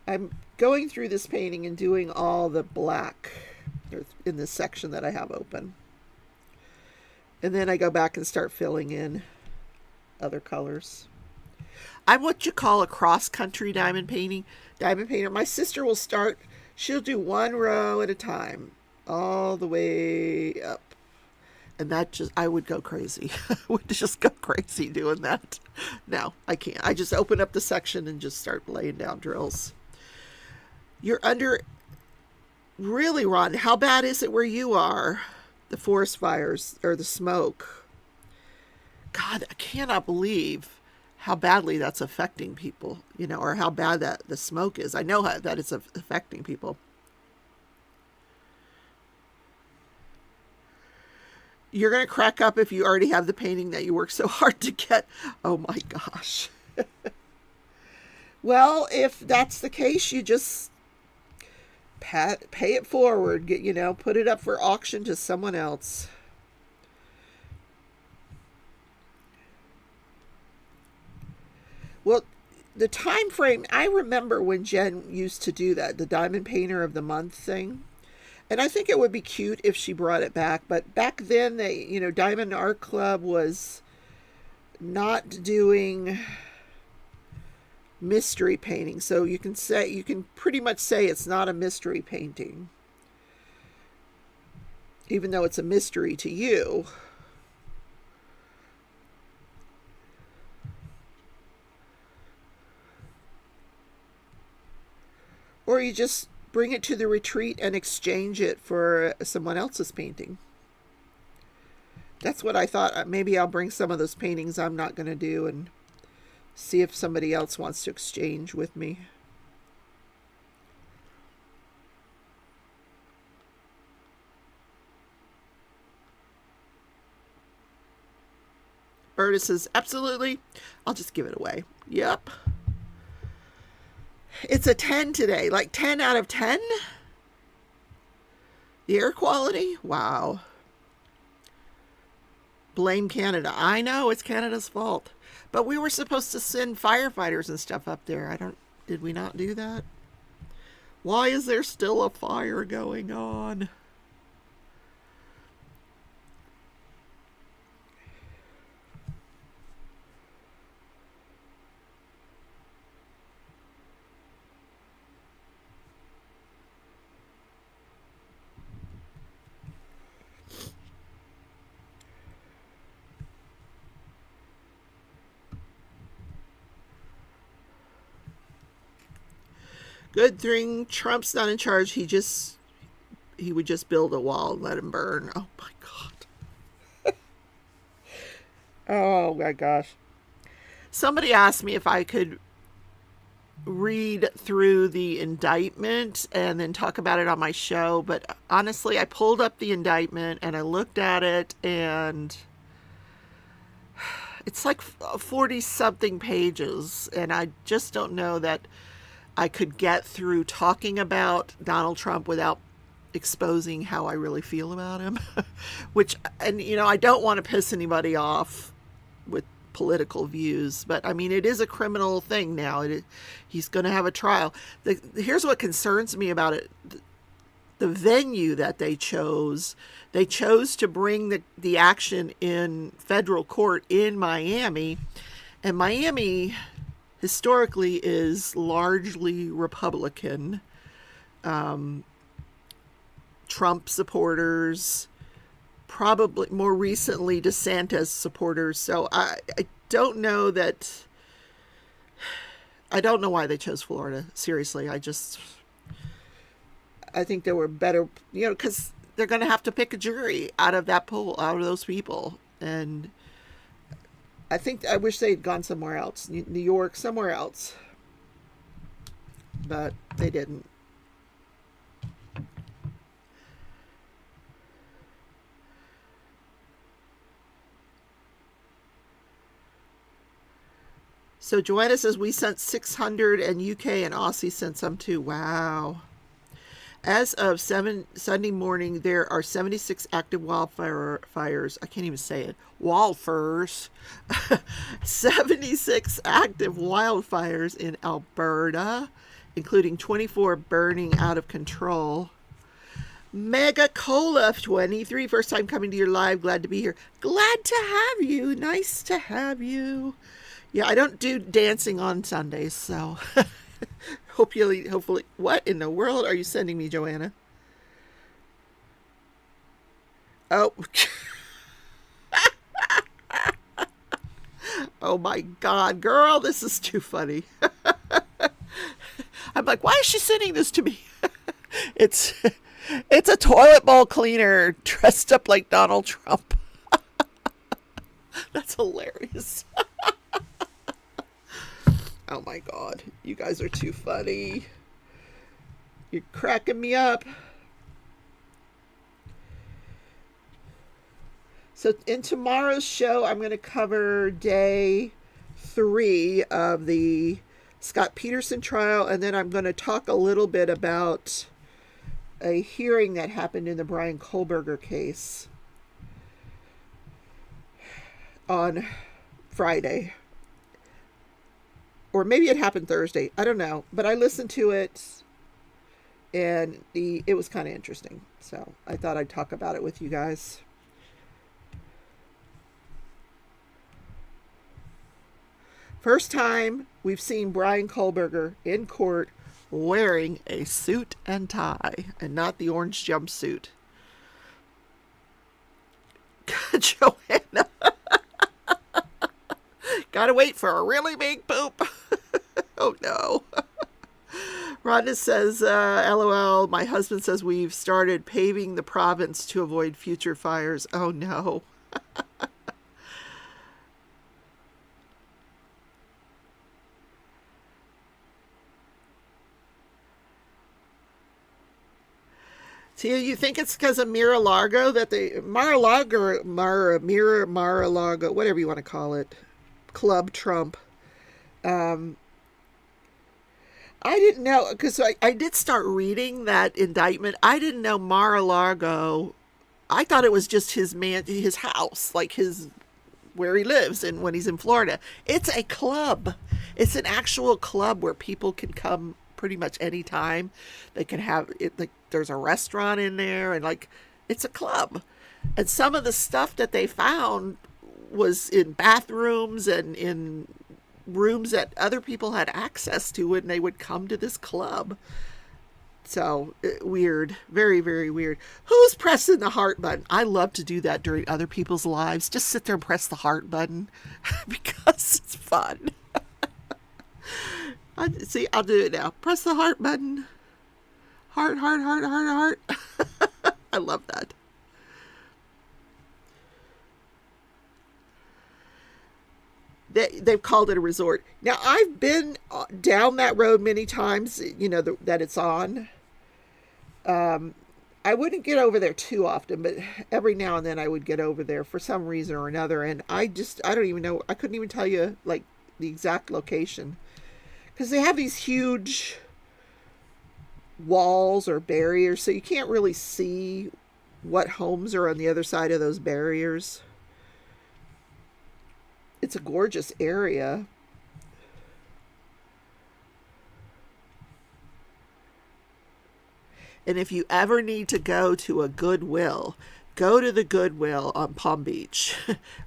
I'm going through this painting and doing all the black in this section that I have open. And then I go back and start filling in other colors. I'm what you call a cross-country diamond painter. My sister will start, she'll do 1 row at a time, all the way up. And I would go crazy. I would just go crazy doing that. No, I can't. I just open up the section and just start laying down drills. You're under, really, Ron, how bad is it where you are? The forest fires or the smoke. God, I cannot believe how badly that's affecting people, or how bad that the smoke is. I know that it's affecting people. You're going to crack up if you already have the painting that you worked so hard to get. Oh my gosh. Well, if that's the case, you just pay it forward, put it up for auction to someone else. Well, the time frame, I remember when Jen used to do that, the Diamond Painter of the Month thing. And I think it would be cute if she brought it back. But back then, Diamond Art Club was not doing mystery painting. So you can pretty much say it's not a mystery painting. Even though it's a mystery to you. Or you just bring it to the retreat and exchange it for someone else's painting. That's what I thought. Maybe I'll bring some of those paintings I'm not going to do and see if somebody else wants to exchange with me. Berta says, absolutely. I'll just give it away. Yep. It's a 10 today, like 10 out of 10. The air quality? Wow. Blame Canada. I know it's Canada's fault. But we were supposed to send firefighters and stuff up there. Did we not do that? Why is there still a fire going on? Good thing Trump's not in charge. He would just build a wall and let him burn. Oh my God. Oh my gosh. Somebody asked me if I could read through the indictment and then talk about it on my show, but honestly, I pulled up the indictment and I looked at it, and it's like 40 something pages, and I just don't know that I could get through talking about Donald Trump without exposing how I really feel about him. I don't want to piss anybody off with political views, but I mean, it is a criminal thing now. He's going to have a trial. Here's what concerns me about it. The venue that they chose to bring the action in federal court in Miami, and Miami historically is largely Republican. Trump supporters, probably more recently DeSantis supporters. So I don't know why they chose Florida. Seriously, I think there were better, because they're going to have to pick a jury out of that pool, out of those people. And I wish they'd gone somewhere else, New York, somewhere else, but they didn't. So Joanna says we sent 600 and UK and Aussie sent some too. Wow. As of Sunday morning, there are 76 active wildfires. I can't even say it. Wildfires. 76 active wildfires in Alberta, including 24 burning out of control. Mega Cola 23, first time coming to your live. Glad to be here. Glad to have you. Nice to have you. Yeah, I don't do dancing on Sundays, so hopefully, what in the world are you sending me, Joanna? Oh. Oh my God, girl, this is too funny. I'm like, why is she sending this to me? It's a toilet bowl cleaner dressed up like Donald Trump. That's hilarious. Oh my God, you guys are too funny. You're cracking me up. So in tomorrow's show, I'm going to cover day 3 of the Scott Peterson trial, and then I'm going to talk a little bit about a hearing that happened in the Brian Kohlberger case on Friday. Or maybe it happened Thursday. I don't know. But I listened to it, and it was kind of interesting. So I thought I'd talk about it with you guys. First time we've seen Brian Kohlberger in court wearing a suit and tie, and not the orange jumpsuit. Joanna. Gotta wait for a really big poop. Oh no. Rhonda says, LOL, my husband says we've started paving the province to avoid future fires. Oh no. See, you think it's because of Mar-a-Lago that Mar-a-Lago, whatever you want to call it, Club Trump. I didn't know, because I did start reading that indictment. I didn't know Mar-a-Lago. I thought it was just his house, like his where he lives and when he's in Florida. It's a club. It's an actual club where people can come pretty much any time. They can have it, like there's a restaurant in there, and like it's a club. And some of the stuff that they found was in bathrooms and in rooms that other people had access to when they would come to this club. So weird, very, very weird. Who's pressing the heart button? I love to do that during other people's lives. Just sit there and press the heart button because it's fun. See, I'll do it now. Press the heart button. Heart, heart, heart, heart, heart. I love that. They've called it a resort. Now, I've been down that road many times, you know, that it's on. I wouldn't get over there too often, but every now and then I would get over there for some reason or another. And I don't even know. I couldn't even tell you, like, the exact location. Because they have these huge walls or barriers, so you can't really see what homes are on the other side of those barriers. It's a gorgeous area. And if you ever need to go to a Goodwill, go to the Goodwill on Palm Beach,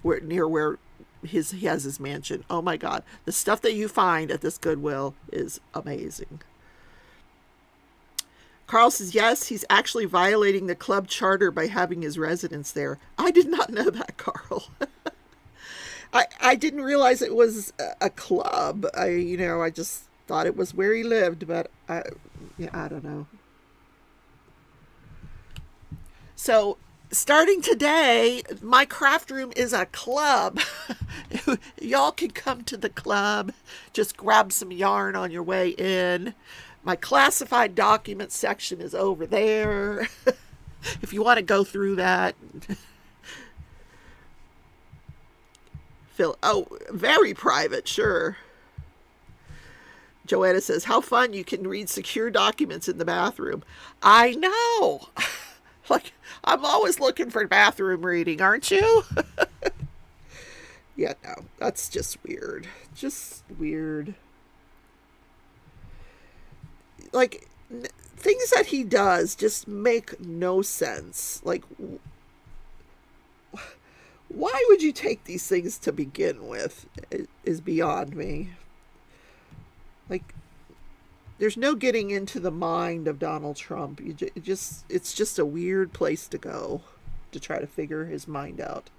near where he has his mansion. Oh my God. The stuff that you find at this Goodwill is amazing. Carl says, yes, he's actually violating the club charter by having his residence there. I did not know that, Carl. I didn't realize it was a club. I just thought it was where he lived, but I don't know. So starting today, my craft room is a club. Y'all can come to the club. Just grab some yarn on your way in. My classified documents section is over there. If you want to go through that. Very private, sure. Joanna says, how fun you can read secure documents in the bathroom. I know. Like, I'm always looking for bathroom reading, aren't you? Yeah, no, that's just weird. Just weird. Like, things that he does just make no sense. Like, why would you take these things to begin with? It is beyond me. Like, there's no getting into the mind of Donald Trump. It's just a weird place to go to try to figure his mind out.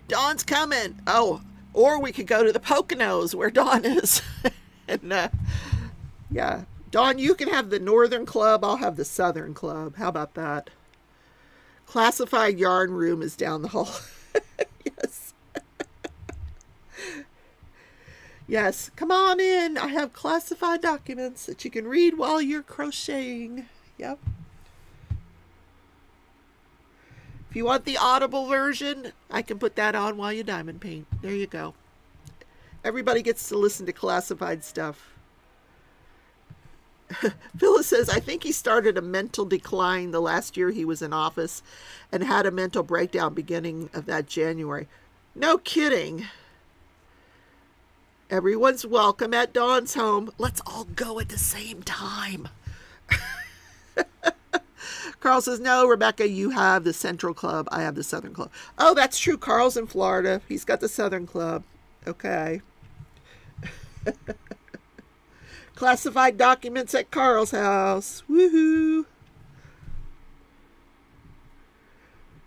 Dawn's coming. Oh, or we could go to the Poconos where Dawn is. And yeah, Dawn, you can have the Northern Club. I'll have the Southern Club. How about that? Classified yarn room is down the hall. Yes. Yes, come on in. I have classified documents that you can read while you're crocheting. Yep. If you want the audible version, I can put that on while you diamond paint. There you go. Everybody gets to listen to classified stuff. Phyllis says, I think he started a mental decline the last year he was in office and had a mental breakdown beginning of that January. No kidding. Everyone's welcome at Dawn's home. Let's all go at the same time. Carl says, no, Rebecca, you have the Central Club. I have the Southern Club. Oh, that's true. Carl's in Florida. He's got the Southern Club. Okay. Classified documents at Carl's house. Woohoo.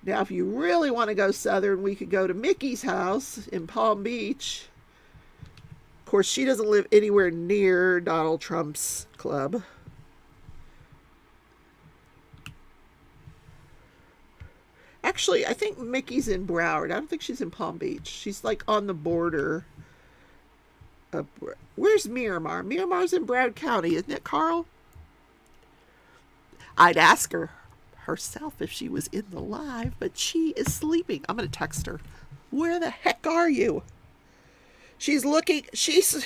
Now, if you really want to go Southern, we could go to Mickey's house in Palm Beach. Of course, she doesn't live anywhere near Donald Trump's club. Actually, I think Mickey's in Broward. I don't think she's in Palm Beach. She's like on the border. Where's Miramar? Miramar's in Broward County, isn't it, Carl? I'd ask her. herself if she was in the live, but she is sleeping. I'm going to text her. Where the heck are you? She's looking, she's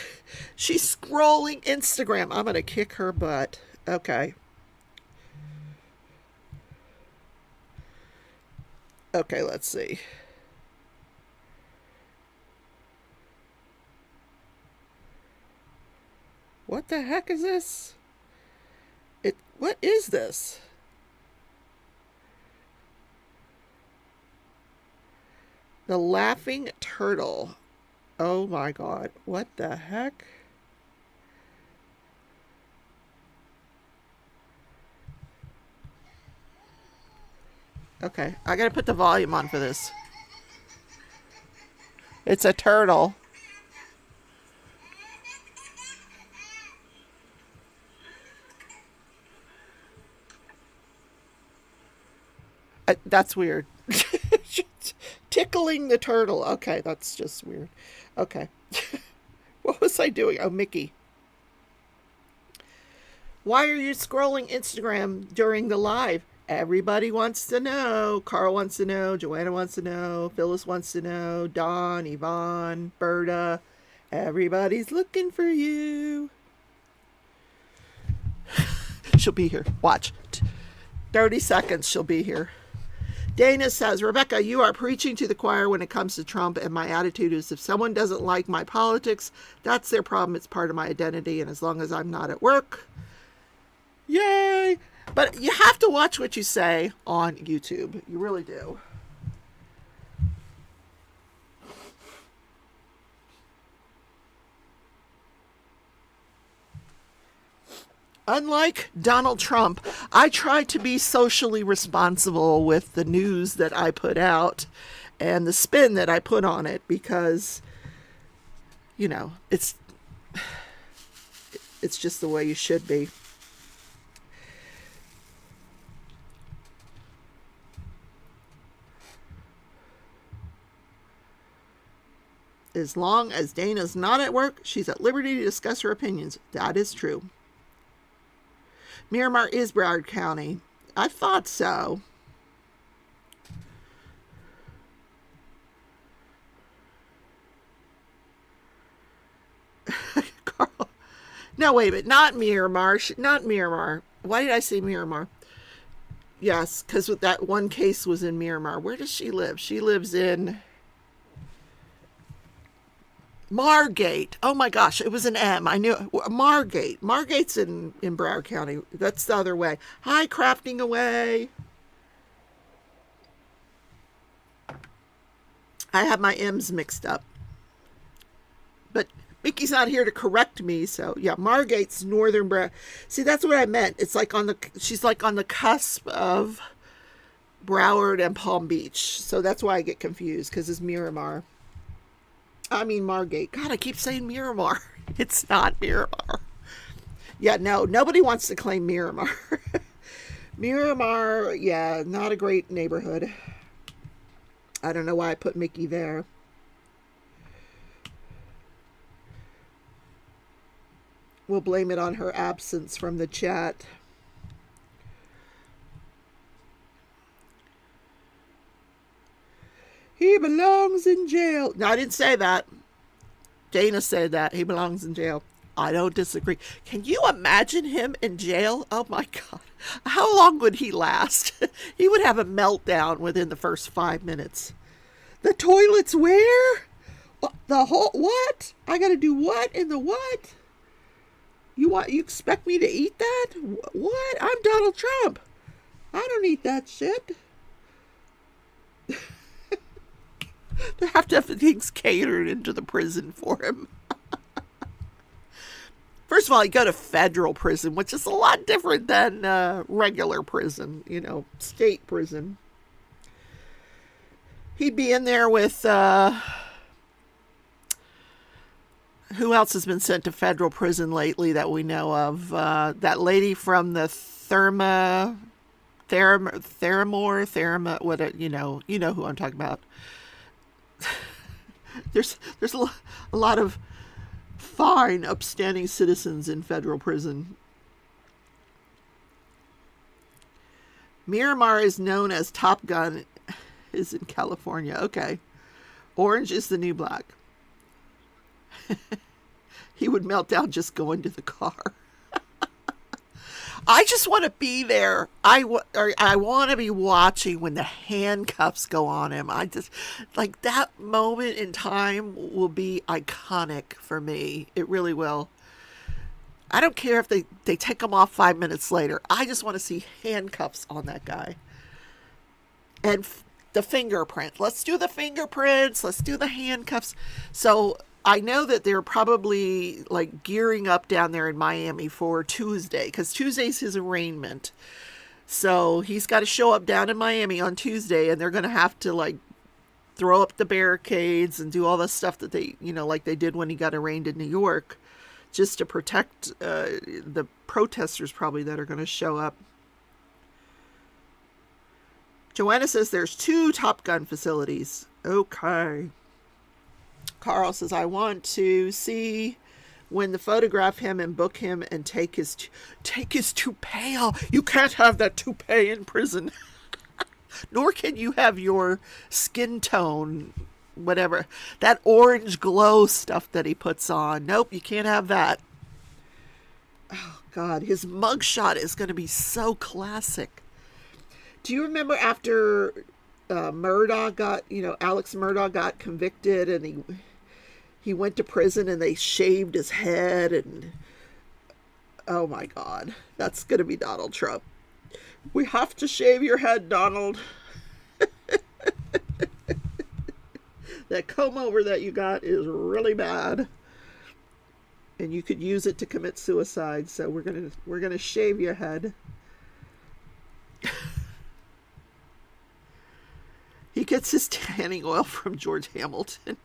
scrolling Instagram. I'm going to kick her butt. Okay. Okay, let's see. What the heck is this? What is this? The laughing turtle. Oh my God. What the heck? Okay, I gotta put the volume on for this. It's a turtle. That's weird. Tickling the turtle. Okay, that's just weird. Okay. What was I doing? Oh, Mickey. Why are you scrolling Instagram during the live? Everybody wants to know. Carl wants to know. Joanna wants to know. Phyllis wants to know. Dawn, Yvonne, Berta. Everybody's looking for you. She'll be here. Watch. 30 seconds, she'll be here. Dana says, Rebecca, you are preaching to the choir when it comes to Trump, and my attitude is if someone doesn't like my politics, that's their problem. It's part of my identity, and as long as I'm not at work, yay! But you have to watch what you say on YouTube. You really do. Unlike Donald Trump, I try to be socially responsible with the news that I put out and the spin that I put on it because, you know, it's just the way you should be. As long as Dana's not at work, she's at liberty to discuss her opinions. That is true. Miramar is Broward County. I thought so. Carl. No, wait a minute. Not Miramar. Not Miramar. Why did I say Miramar? Yes, because that one case was in Miramar. Where does she live? She lives in Margate. Oh my gosh, it was an M. I knew Margate. Margate's in Broward County. That's the other way. Hi, Crafting Away. I have my M's mixed up. But Mickey's not here to correct me, so yeah, Margate's northern Broward. See, that's what I meant. It's like she's like on the cusp of Broward and Palm Beach. So that's why I get confused, because it's Miramar. I mean Margate. God, I keep saying Miramar. It's not Miramar. Yeah, no, nobody wants to claim Miramar. Miramar, yeah, not a great neighborhood. I don't know why I put Mickey there. We'll blame it on her absence from the chat. He belongs in jail. No, I didn't say that. Dana said that. He belongs in jail. I don't disagree. Can you imagine him in jail? Oh my God. How long would he last? He would have a meltdown within the first 5 minutes. The toilet's where? The whole, what? I gotta do what in the what? You expect me to eat that? What? I'm Donald Trump. I don't eat that shit. They have to have things catered into the prison for him. First of all, you go to federal prison, which is a lot different than regular prison, you know, state prison. He'd be in there with, who else has been sent to federal prison lately that we know of? That lady from the Theramore, what, you know who I'm talking about. There's a lot of fine, upstanding citizens in federal prison. Miramar is known as Top Gun, is in California. Okay. Orange is the new black. He would melt down just going to the car. I just want to be there. I want to be watching when the handcuffs go on him. I just, like, that moment in time will be iconic for me. It really will. I don't care if they take him off 5 minutes later. I just want to see handcuffs on that guy. And the fingerprint. Let's do the fingerprints. Let's do the handcuffs. So I know that they're probably like gearing up down there in Miami for Tuesday, because Tuesday's his arraignment. So he's got to show up down in Miami on Tuesday, and they're going to have to like throw up the barricades and do all the stuff that they, like they did when he got arraigned in New York, just to protect the protesters probably that are going to show up. Joanna says there's 2 Top Gun facilities. Okay. Carl says, I want to see when they photograph him and book him and take his toupee off. You can't have that toupee in prison. Nor can you have your skin tone, whatever, that orange glow stuff that he puts on. Nope, you can't have that. Oh, God, his mugshot is going to be so classic. Do you remember after Murdaugh got, Alex Murdaugh got convicted and he went to prison and they shaved his head, and oh my God, that's going to be Donald Trump. We have to shave your head, Donald. That comb over that you got is really bad, and you could use it to commit suicide. So we're gonna shave your head. He gets his tanning oil from George Hamilton.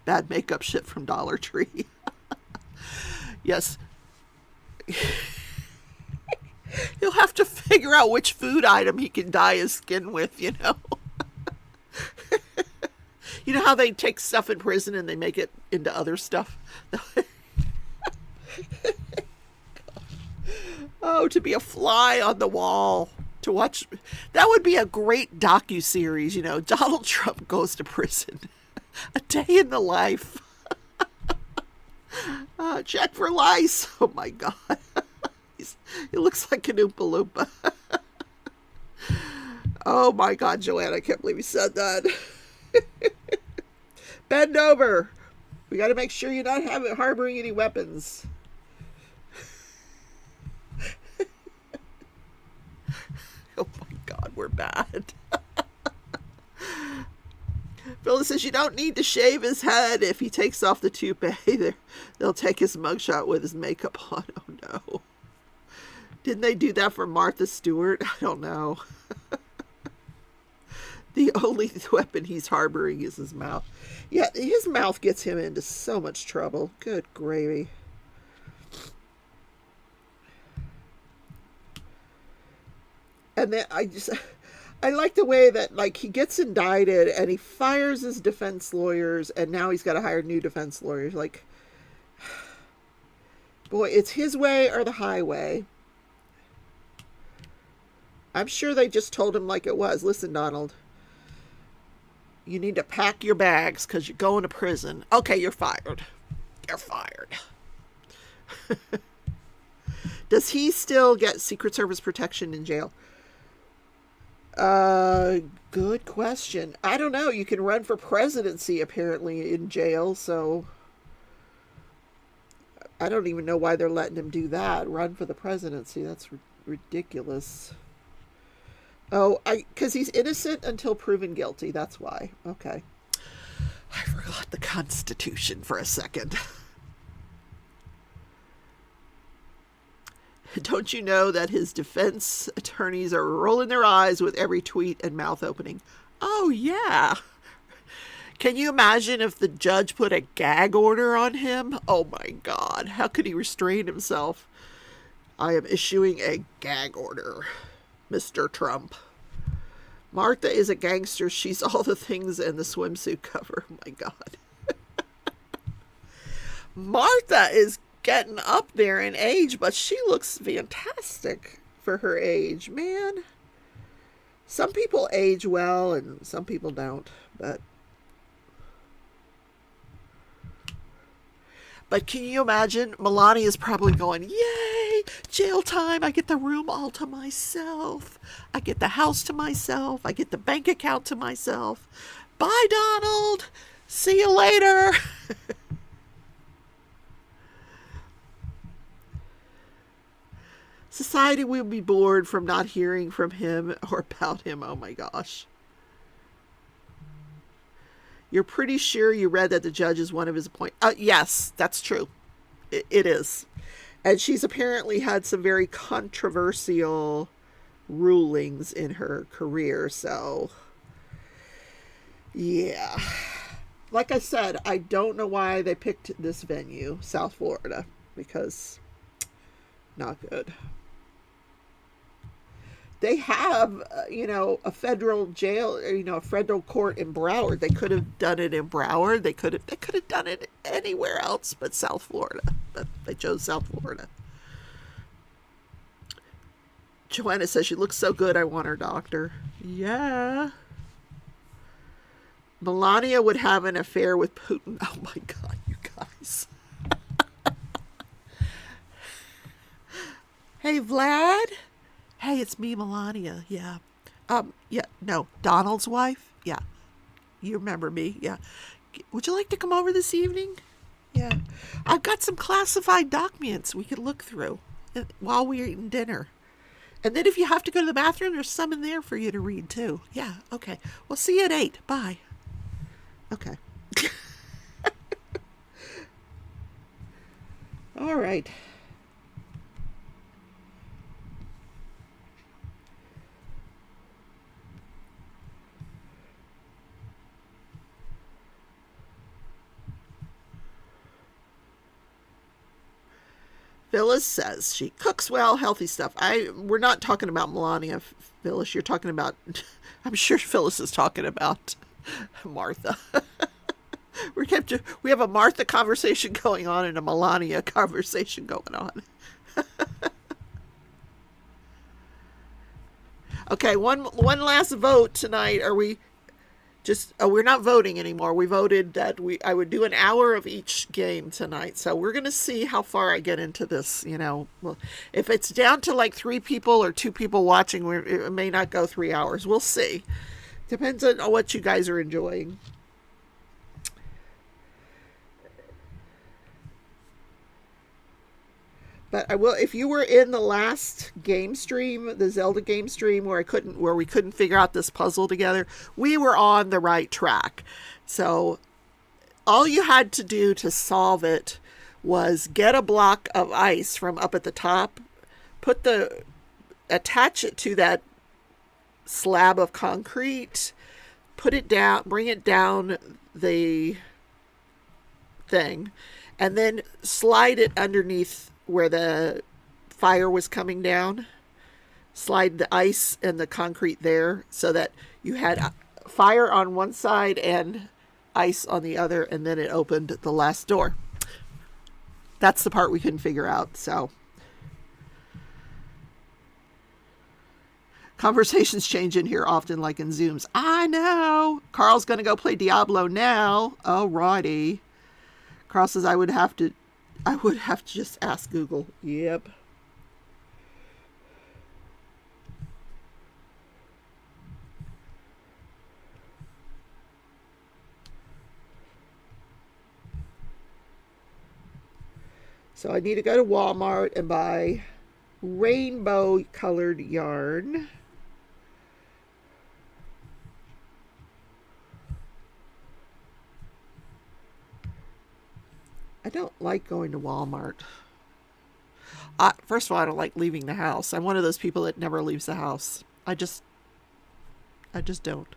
Bad makeup shit from Dollar Tree. Yes. He'll have to figure out which food item he can dye his skin with, You know how they take stuff in prison and they make it into other stuff? Oh, to be a fly on the wall. To watch, that would be a great docu-series, Donald Trump goes to prison. A day in the life. Check for lice. Oh my God. He looks like an Oompa Loompa. Oh my God, Joanne, I can't believe you said that. Bend over. We got to make sure you're not harboring any weapons. Oh my God, we're bad. Phyllis says you don't need to shave his head. If he takes off the toupee, they'll take his mugshot with his makeup on. Oh no. Didn't they do that for Martha Stewart? I don't know. The only weapon he's harboring is his mouth. Yeah, his mouth gets him into so much trouble. Good gravy. And then I like the way that, like, he gets indicted and he fires his defense lawyers, and now he's got to hire new defense lawyers. Like, boy, it's his way or the highway. I'm sure they just told him like it was. Listen, Donald, you need to pack your bags because you're going to prison. Okay, you're fired. You're fired. Does he still get Secret Service protection in jail? Good question. I don't know. You can run for presidency apparently in jail, so I don't even know why they're letting him do that. Run for the presidency. That's ridiculous. Oh, because he's innocent until proven guilty. That's why. Okay. I forgot the Constitution for a second. Don't you know that his defense attorneys are rolling their eyes with every tweet and mouth opening? Oh, yeah. Can you imagine if the judge put a gag order on him? Oh, my God. How could he restrain himself? I am issuing a gag order, Mr. Trump. Martha is a gangster. She's all the things in the swimsuit cover. Oh, my God. Martha is getting up there in age, but she looks fantastic for her age, man. Some people age well and some people don't, but can you imagine? Melania is probably going, yay, jail time. I get the room all to myself. I get the house to myself. I get the bank account to myself. Bye, Donald. See you later. Society will be bored from not hearing from him or about him. Oh my gosh. You're pretty sure you read that the judge is one of his appointees? Yes, that's true. It is. And she's apparently had some very controversial rulings in her career. So, yeah. Like I said, I don't know why they picked this venue, South Florida, because not good. They have, a federal jail, a federal court in Broward. They could have done it in Broward. They could have done it anywhere else but South Florida. But they chose South Florida. Joanna says she looks so good. I want her doctor. Yeah. Melania would have an affair with Putin. Oh my God, you guys. Hey, Vlad. Hey, it's me, Melania. Yeah. No, Donald's wife. Yeah. You remember me. Yeah. Would you like to come over this evening? Yeah. I've got some classified documents we could look through while we're eating dinner. And then if you have to go to the bathroom, there's some in there for you to read too. Yeah. Okay. We'll see you at 8. Bye. Okay. All right. Phyllis says she cooks well, healthy stuff. We're not talking about Melania, Phyllis. You're talking about, I'm sure Phyllis is talking about Martha. We have a Martha conversation going on and a Melania conversation going on. Okay, one last vote tonight. Are we just, we're not voting anymore. We voted that I would do an hour of each game tonight. So we're going to see how far I get into this, Well, if it's down to like 3 people or 2 people watching, it may not go 3 hours. We'll see. Depends on what you guys are enjoying. But I will, if you were in the last game stream, the Zelda game stream where we couldn't figure out this puzzle together, we were on the right track. So all you had to do to solve it was get a block of ice from up at the top, attach it to that slab of concrete, put it down, bring it down the thing, and then slide it underneath where the fire was coming down. Slide the ice and the concrete there so that you had fire on one side and ice on the other, and then it opened the last door. That's the part we couldn't figure out. So conversations change in here often, like in Zooms. I know. Carl's going to go play Diablo now. Alrighty. Carl says I would have to just ask Google. Yep. So I need to go to Walmart and buy rainbow colored yarn. I don't like going to Walmart. First of all, I don't like leaving the house. I'm one of those people that never leaves the house. I just don't.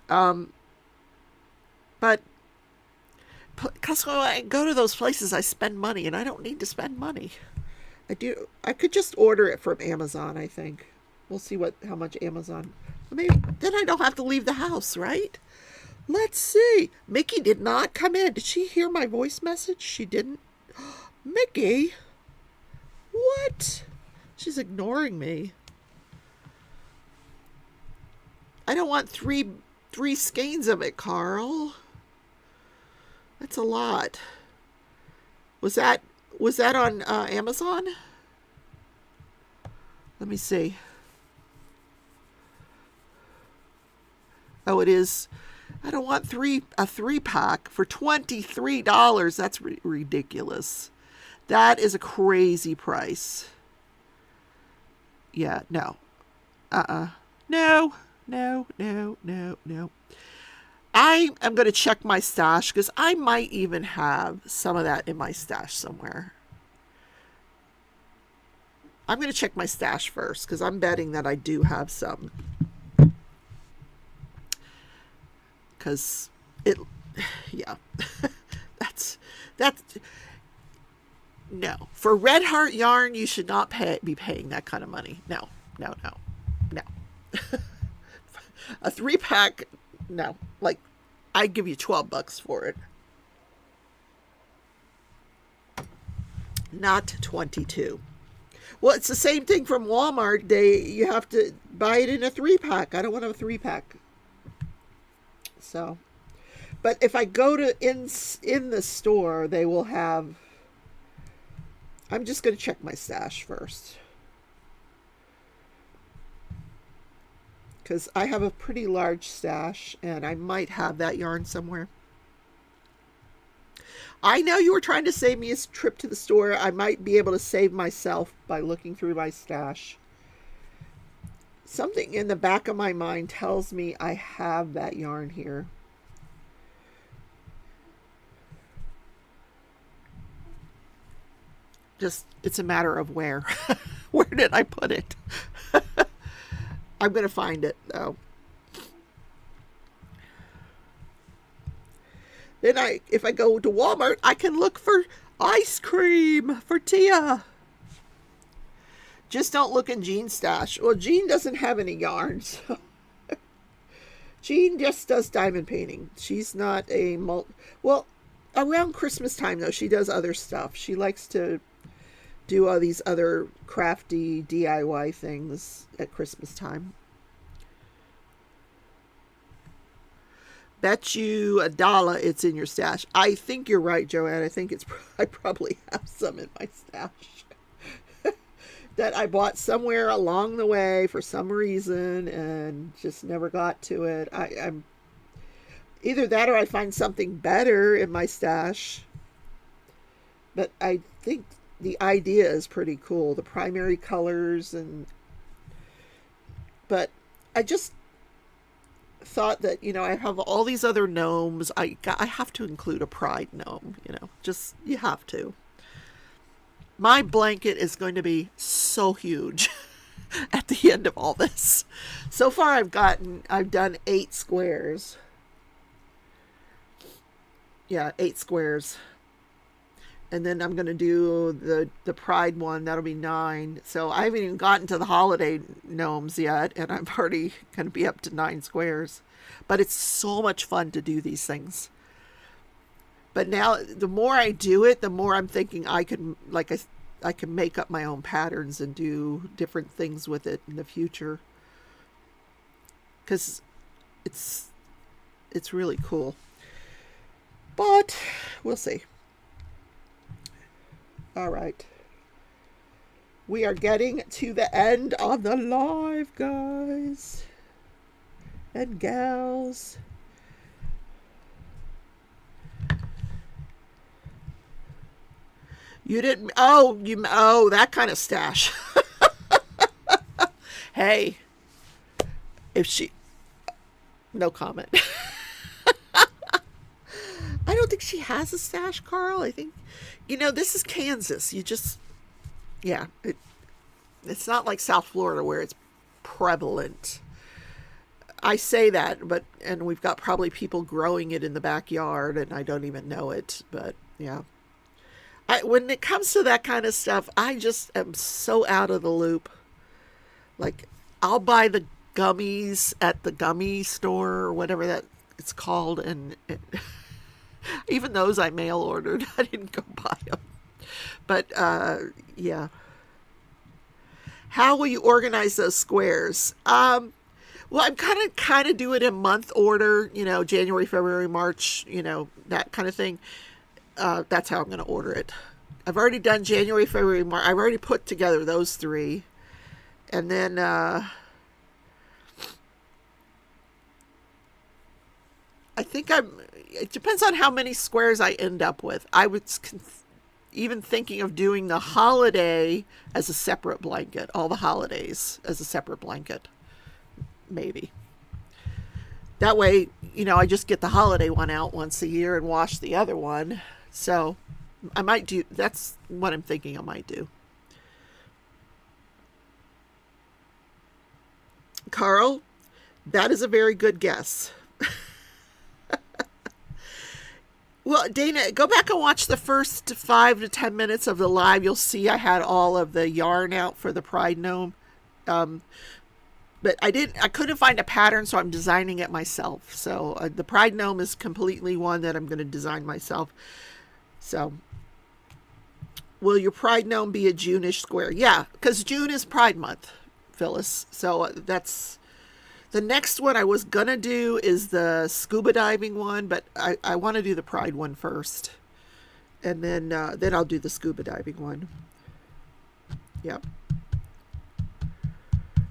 But because when I go to those places, I spend money, and I don't need to spend money. I could just order it from Amazon, I think. We'll see how much Amazon. Maybe then I don't have to leave the house, right? Let's see. Mickey did not come in. Did she hear my voice message? She didn't. Mickey? What? She's ignoring me. I don't want three skeins of it, Carl. That's a lot. Was that on Amazon? Let me see. Oh, it is. I don't want a 3-pack for $23. That's ridiculous. That is a crazy price. Yeah, no. No. I am going to check my stash because I might even have some of that in my stash somewhere. I'm going to check my stash first because I'm betting that I do have some. Because yeah, that's, no. For Red Heart yarn, you should not be paying that kind of money. No. A 3-pack, no. Like, I'd give you $12 for it. Not 22. Well, it's the same thing from Walmart. You have to buy it in a 3-pack. I don't want a 3-pack. So, but if I go to in the store, they will have. I'm just going to check my stash first. Because I have a pretty large stash and I might have that yarn somewhere. I know you were trying to save me a trip to the store. I might be able to save myself by looking through my stash. Something in the back of my mind tells me I have that yarn here. Just, it's a matter of where. Where did I put it? I'm going to find it, though. Then if I go to Walmart, I can look for ice cream for Tia. Just don't look in Jean's stash. Well, Jean doesn't have any yarn, so. Jean just does diamond painting. She's not a well, around Christmas time, though, she does other stuff. She likes to do all these other crafty DIY things at Christmas time. Bet you $1 it's in your stash. I think you're right, Joanne. I think I probably have some in my stash that I bought somewhere along the way for some reason and just never got to it. I'm either that or I find something better in my stash. But I think the idea is pretty cool. The primary colors but I just thought that, I have all these other gnomes. I have to include a pride gnome, just, you have to. My blanket is going to be so huge at the end of all this. So far I've done 8 squares. Yeah, 8 squares. And then I'm going to do the pride one. That'll be 9. So I haven't even gotten to the holiday gnomes yet. And I'm already going to be up to 9 squares. But it's so much fun to do these things. But now, the more I do it, the more I'm thinking I can make up my own patterns and do different things with it in the future. Because it's really cool. But we'll see. All right. We are getting to the end of the live, guys and gals. You didn't, that kind of stash. Hey, no comment. I don't think she has a stash, Carl. I think, this is Kansas. It's not like South Florida where it's prevalent. I say that, and we've got probably people growing it in the backyard and I don't even know it, but yeah. When it comes to that kind of stuff, I just am so out of the loop. Like, I'll buy the gummies at the gummy store or whatever that it's called, and even those I mail ordered. I didn't go buy them. But yeah. How will you organize those squares? Well, I'm kind of do it in month order, January, February, March, that kind of thing. That's how I'm going to order it. I've already done January, February, March. I've already put together those three. And then I think it depends on how many squares I end up with. I was even thinking of doing the holiday as a separate blanket, all the holidays as a separate blanket, maybe. That way, I just get the holiday one out once a year and wash the other one. So I might do, that's what I'm thinking I might do. Carl, that is a very good guess. Well, Dana, go back and watch the first 5 to 10 minutes of the live. You'll see I had all of the yarn out for the Pride Gnome. But I couldn't find a pattern, so I'm designing it myself. So the Pride Gnome is completely one that I'm going to design myself. So, will your Pride Gnome be a June-ish square? Yeah, because June is Pride Month, Phyllis. So that's... The next one I was going to do is the scuba diving one, but I want to do the Pride one first. And then I'll do the scuba diving one. Yep.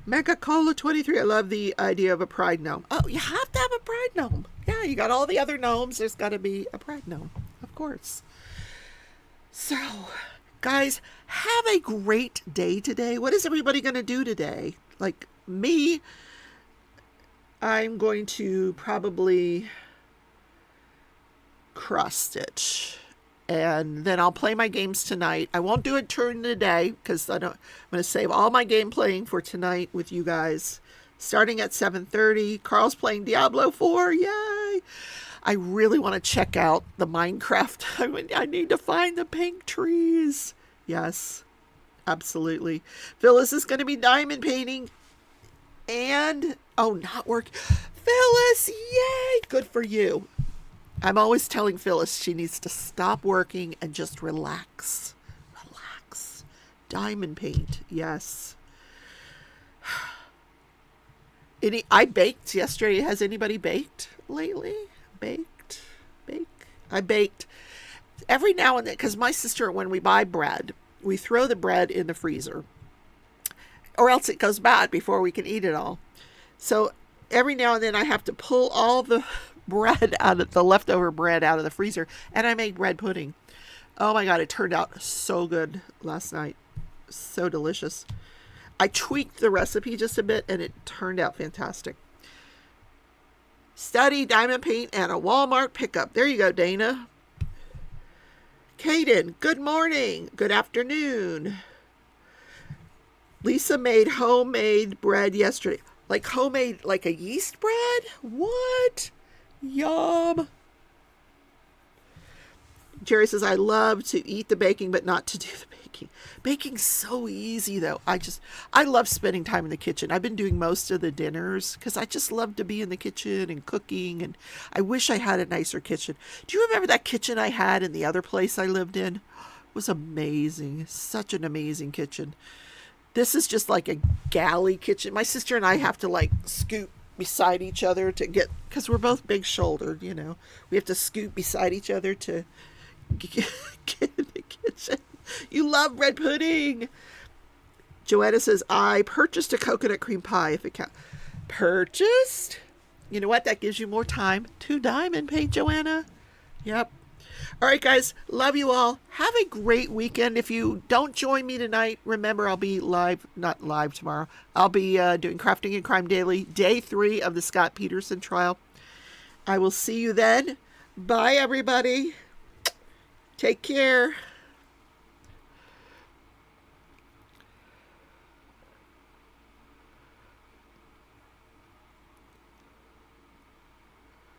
Mega Cola 23. I love the idea of a Pride Gnome. Oh, you have to have a Pride Gnome. Yeah, you got all the other gnomes. There's got to be a Pride Gnome, of course. So, guys, have a great day today. What is everybody going to do today? Like me... I'm going to probably cross stitch, and then I'll play my games tonight. I won't do it during the day because I'm going to save all my game playing for tonight with you guys. Starting at 7:30. Carl's playing Diablo 4. Yay! I really want to check out the Minecraft. I need to find the pink trees. Yes, absolutely. Phyllis is going to be diamond painting. And, not work. Phyllis, yay! Good for you. I'm always telling Phyllis she needs to stop working and just relax. Relax. Diamond paint, yes. I baked yesterday. Has anybody baked lately? Baked? I baked every now and then, because my sister, when we buy bread, we throw the bread in the freezer. Or else it goes bad before we can eat it all. So every now and then I have to pull all the bread out of the leftover bread out of the freezer, and I made bread pudding. Oh my God, it turned out so good last night. So delicious. I tweaked the recipe just a bit and it turned out fantastic. Study, diamond paint, and a Walmart pickup. There you go, Dana. Kaden, good morning. Good afternoon. Lisa made homemade bread yesterday. Like homemade, like a yeast bread? What? Yum. Jerry says, I love to eat the baking, but not to do the baking. Baking's so easy, though. I love spending time in the kitchen. I've been doing most of the dinners because I just love to be in the kitchen and cooking. And I wish I had a nicer kitchen. Do you remember that kitchen I had in the other place I lived in? It was amazing. Such an amazing kitchen. This is just like a galley kitchen. My sister and I have to like scoot beside each other to get, because we're both big shouldered, We have to scoot beside each other to get in the kitchen. You love bread pudding. Joanna says, I purchased a coconut cream pie if it counts. Purchased? You know what? That gives you more time to diamond paint, Joanna. Yep. All right, guys. Love you all. Have a great weekend. If you don't join me tonight, remember I'll be not live tomorrow. I'll be doing Crafting and Crime Daily, day 3 of the Scott Peterson trial. I will see you then. Bye, everybody. Take care.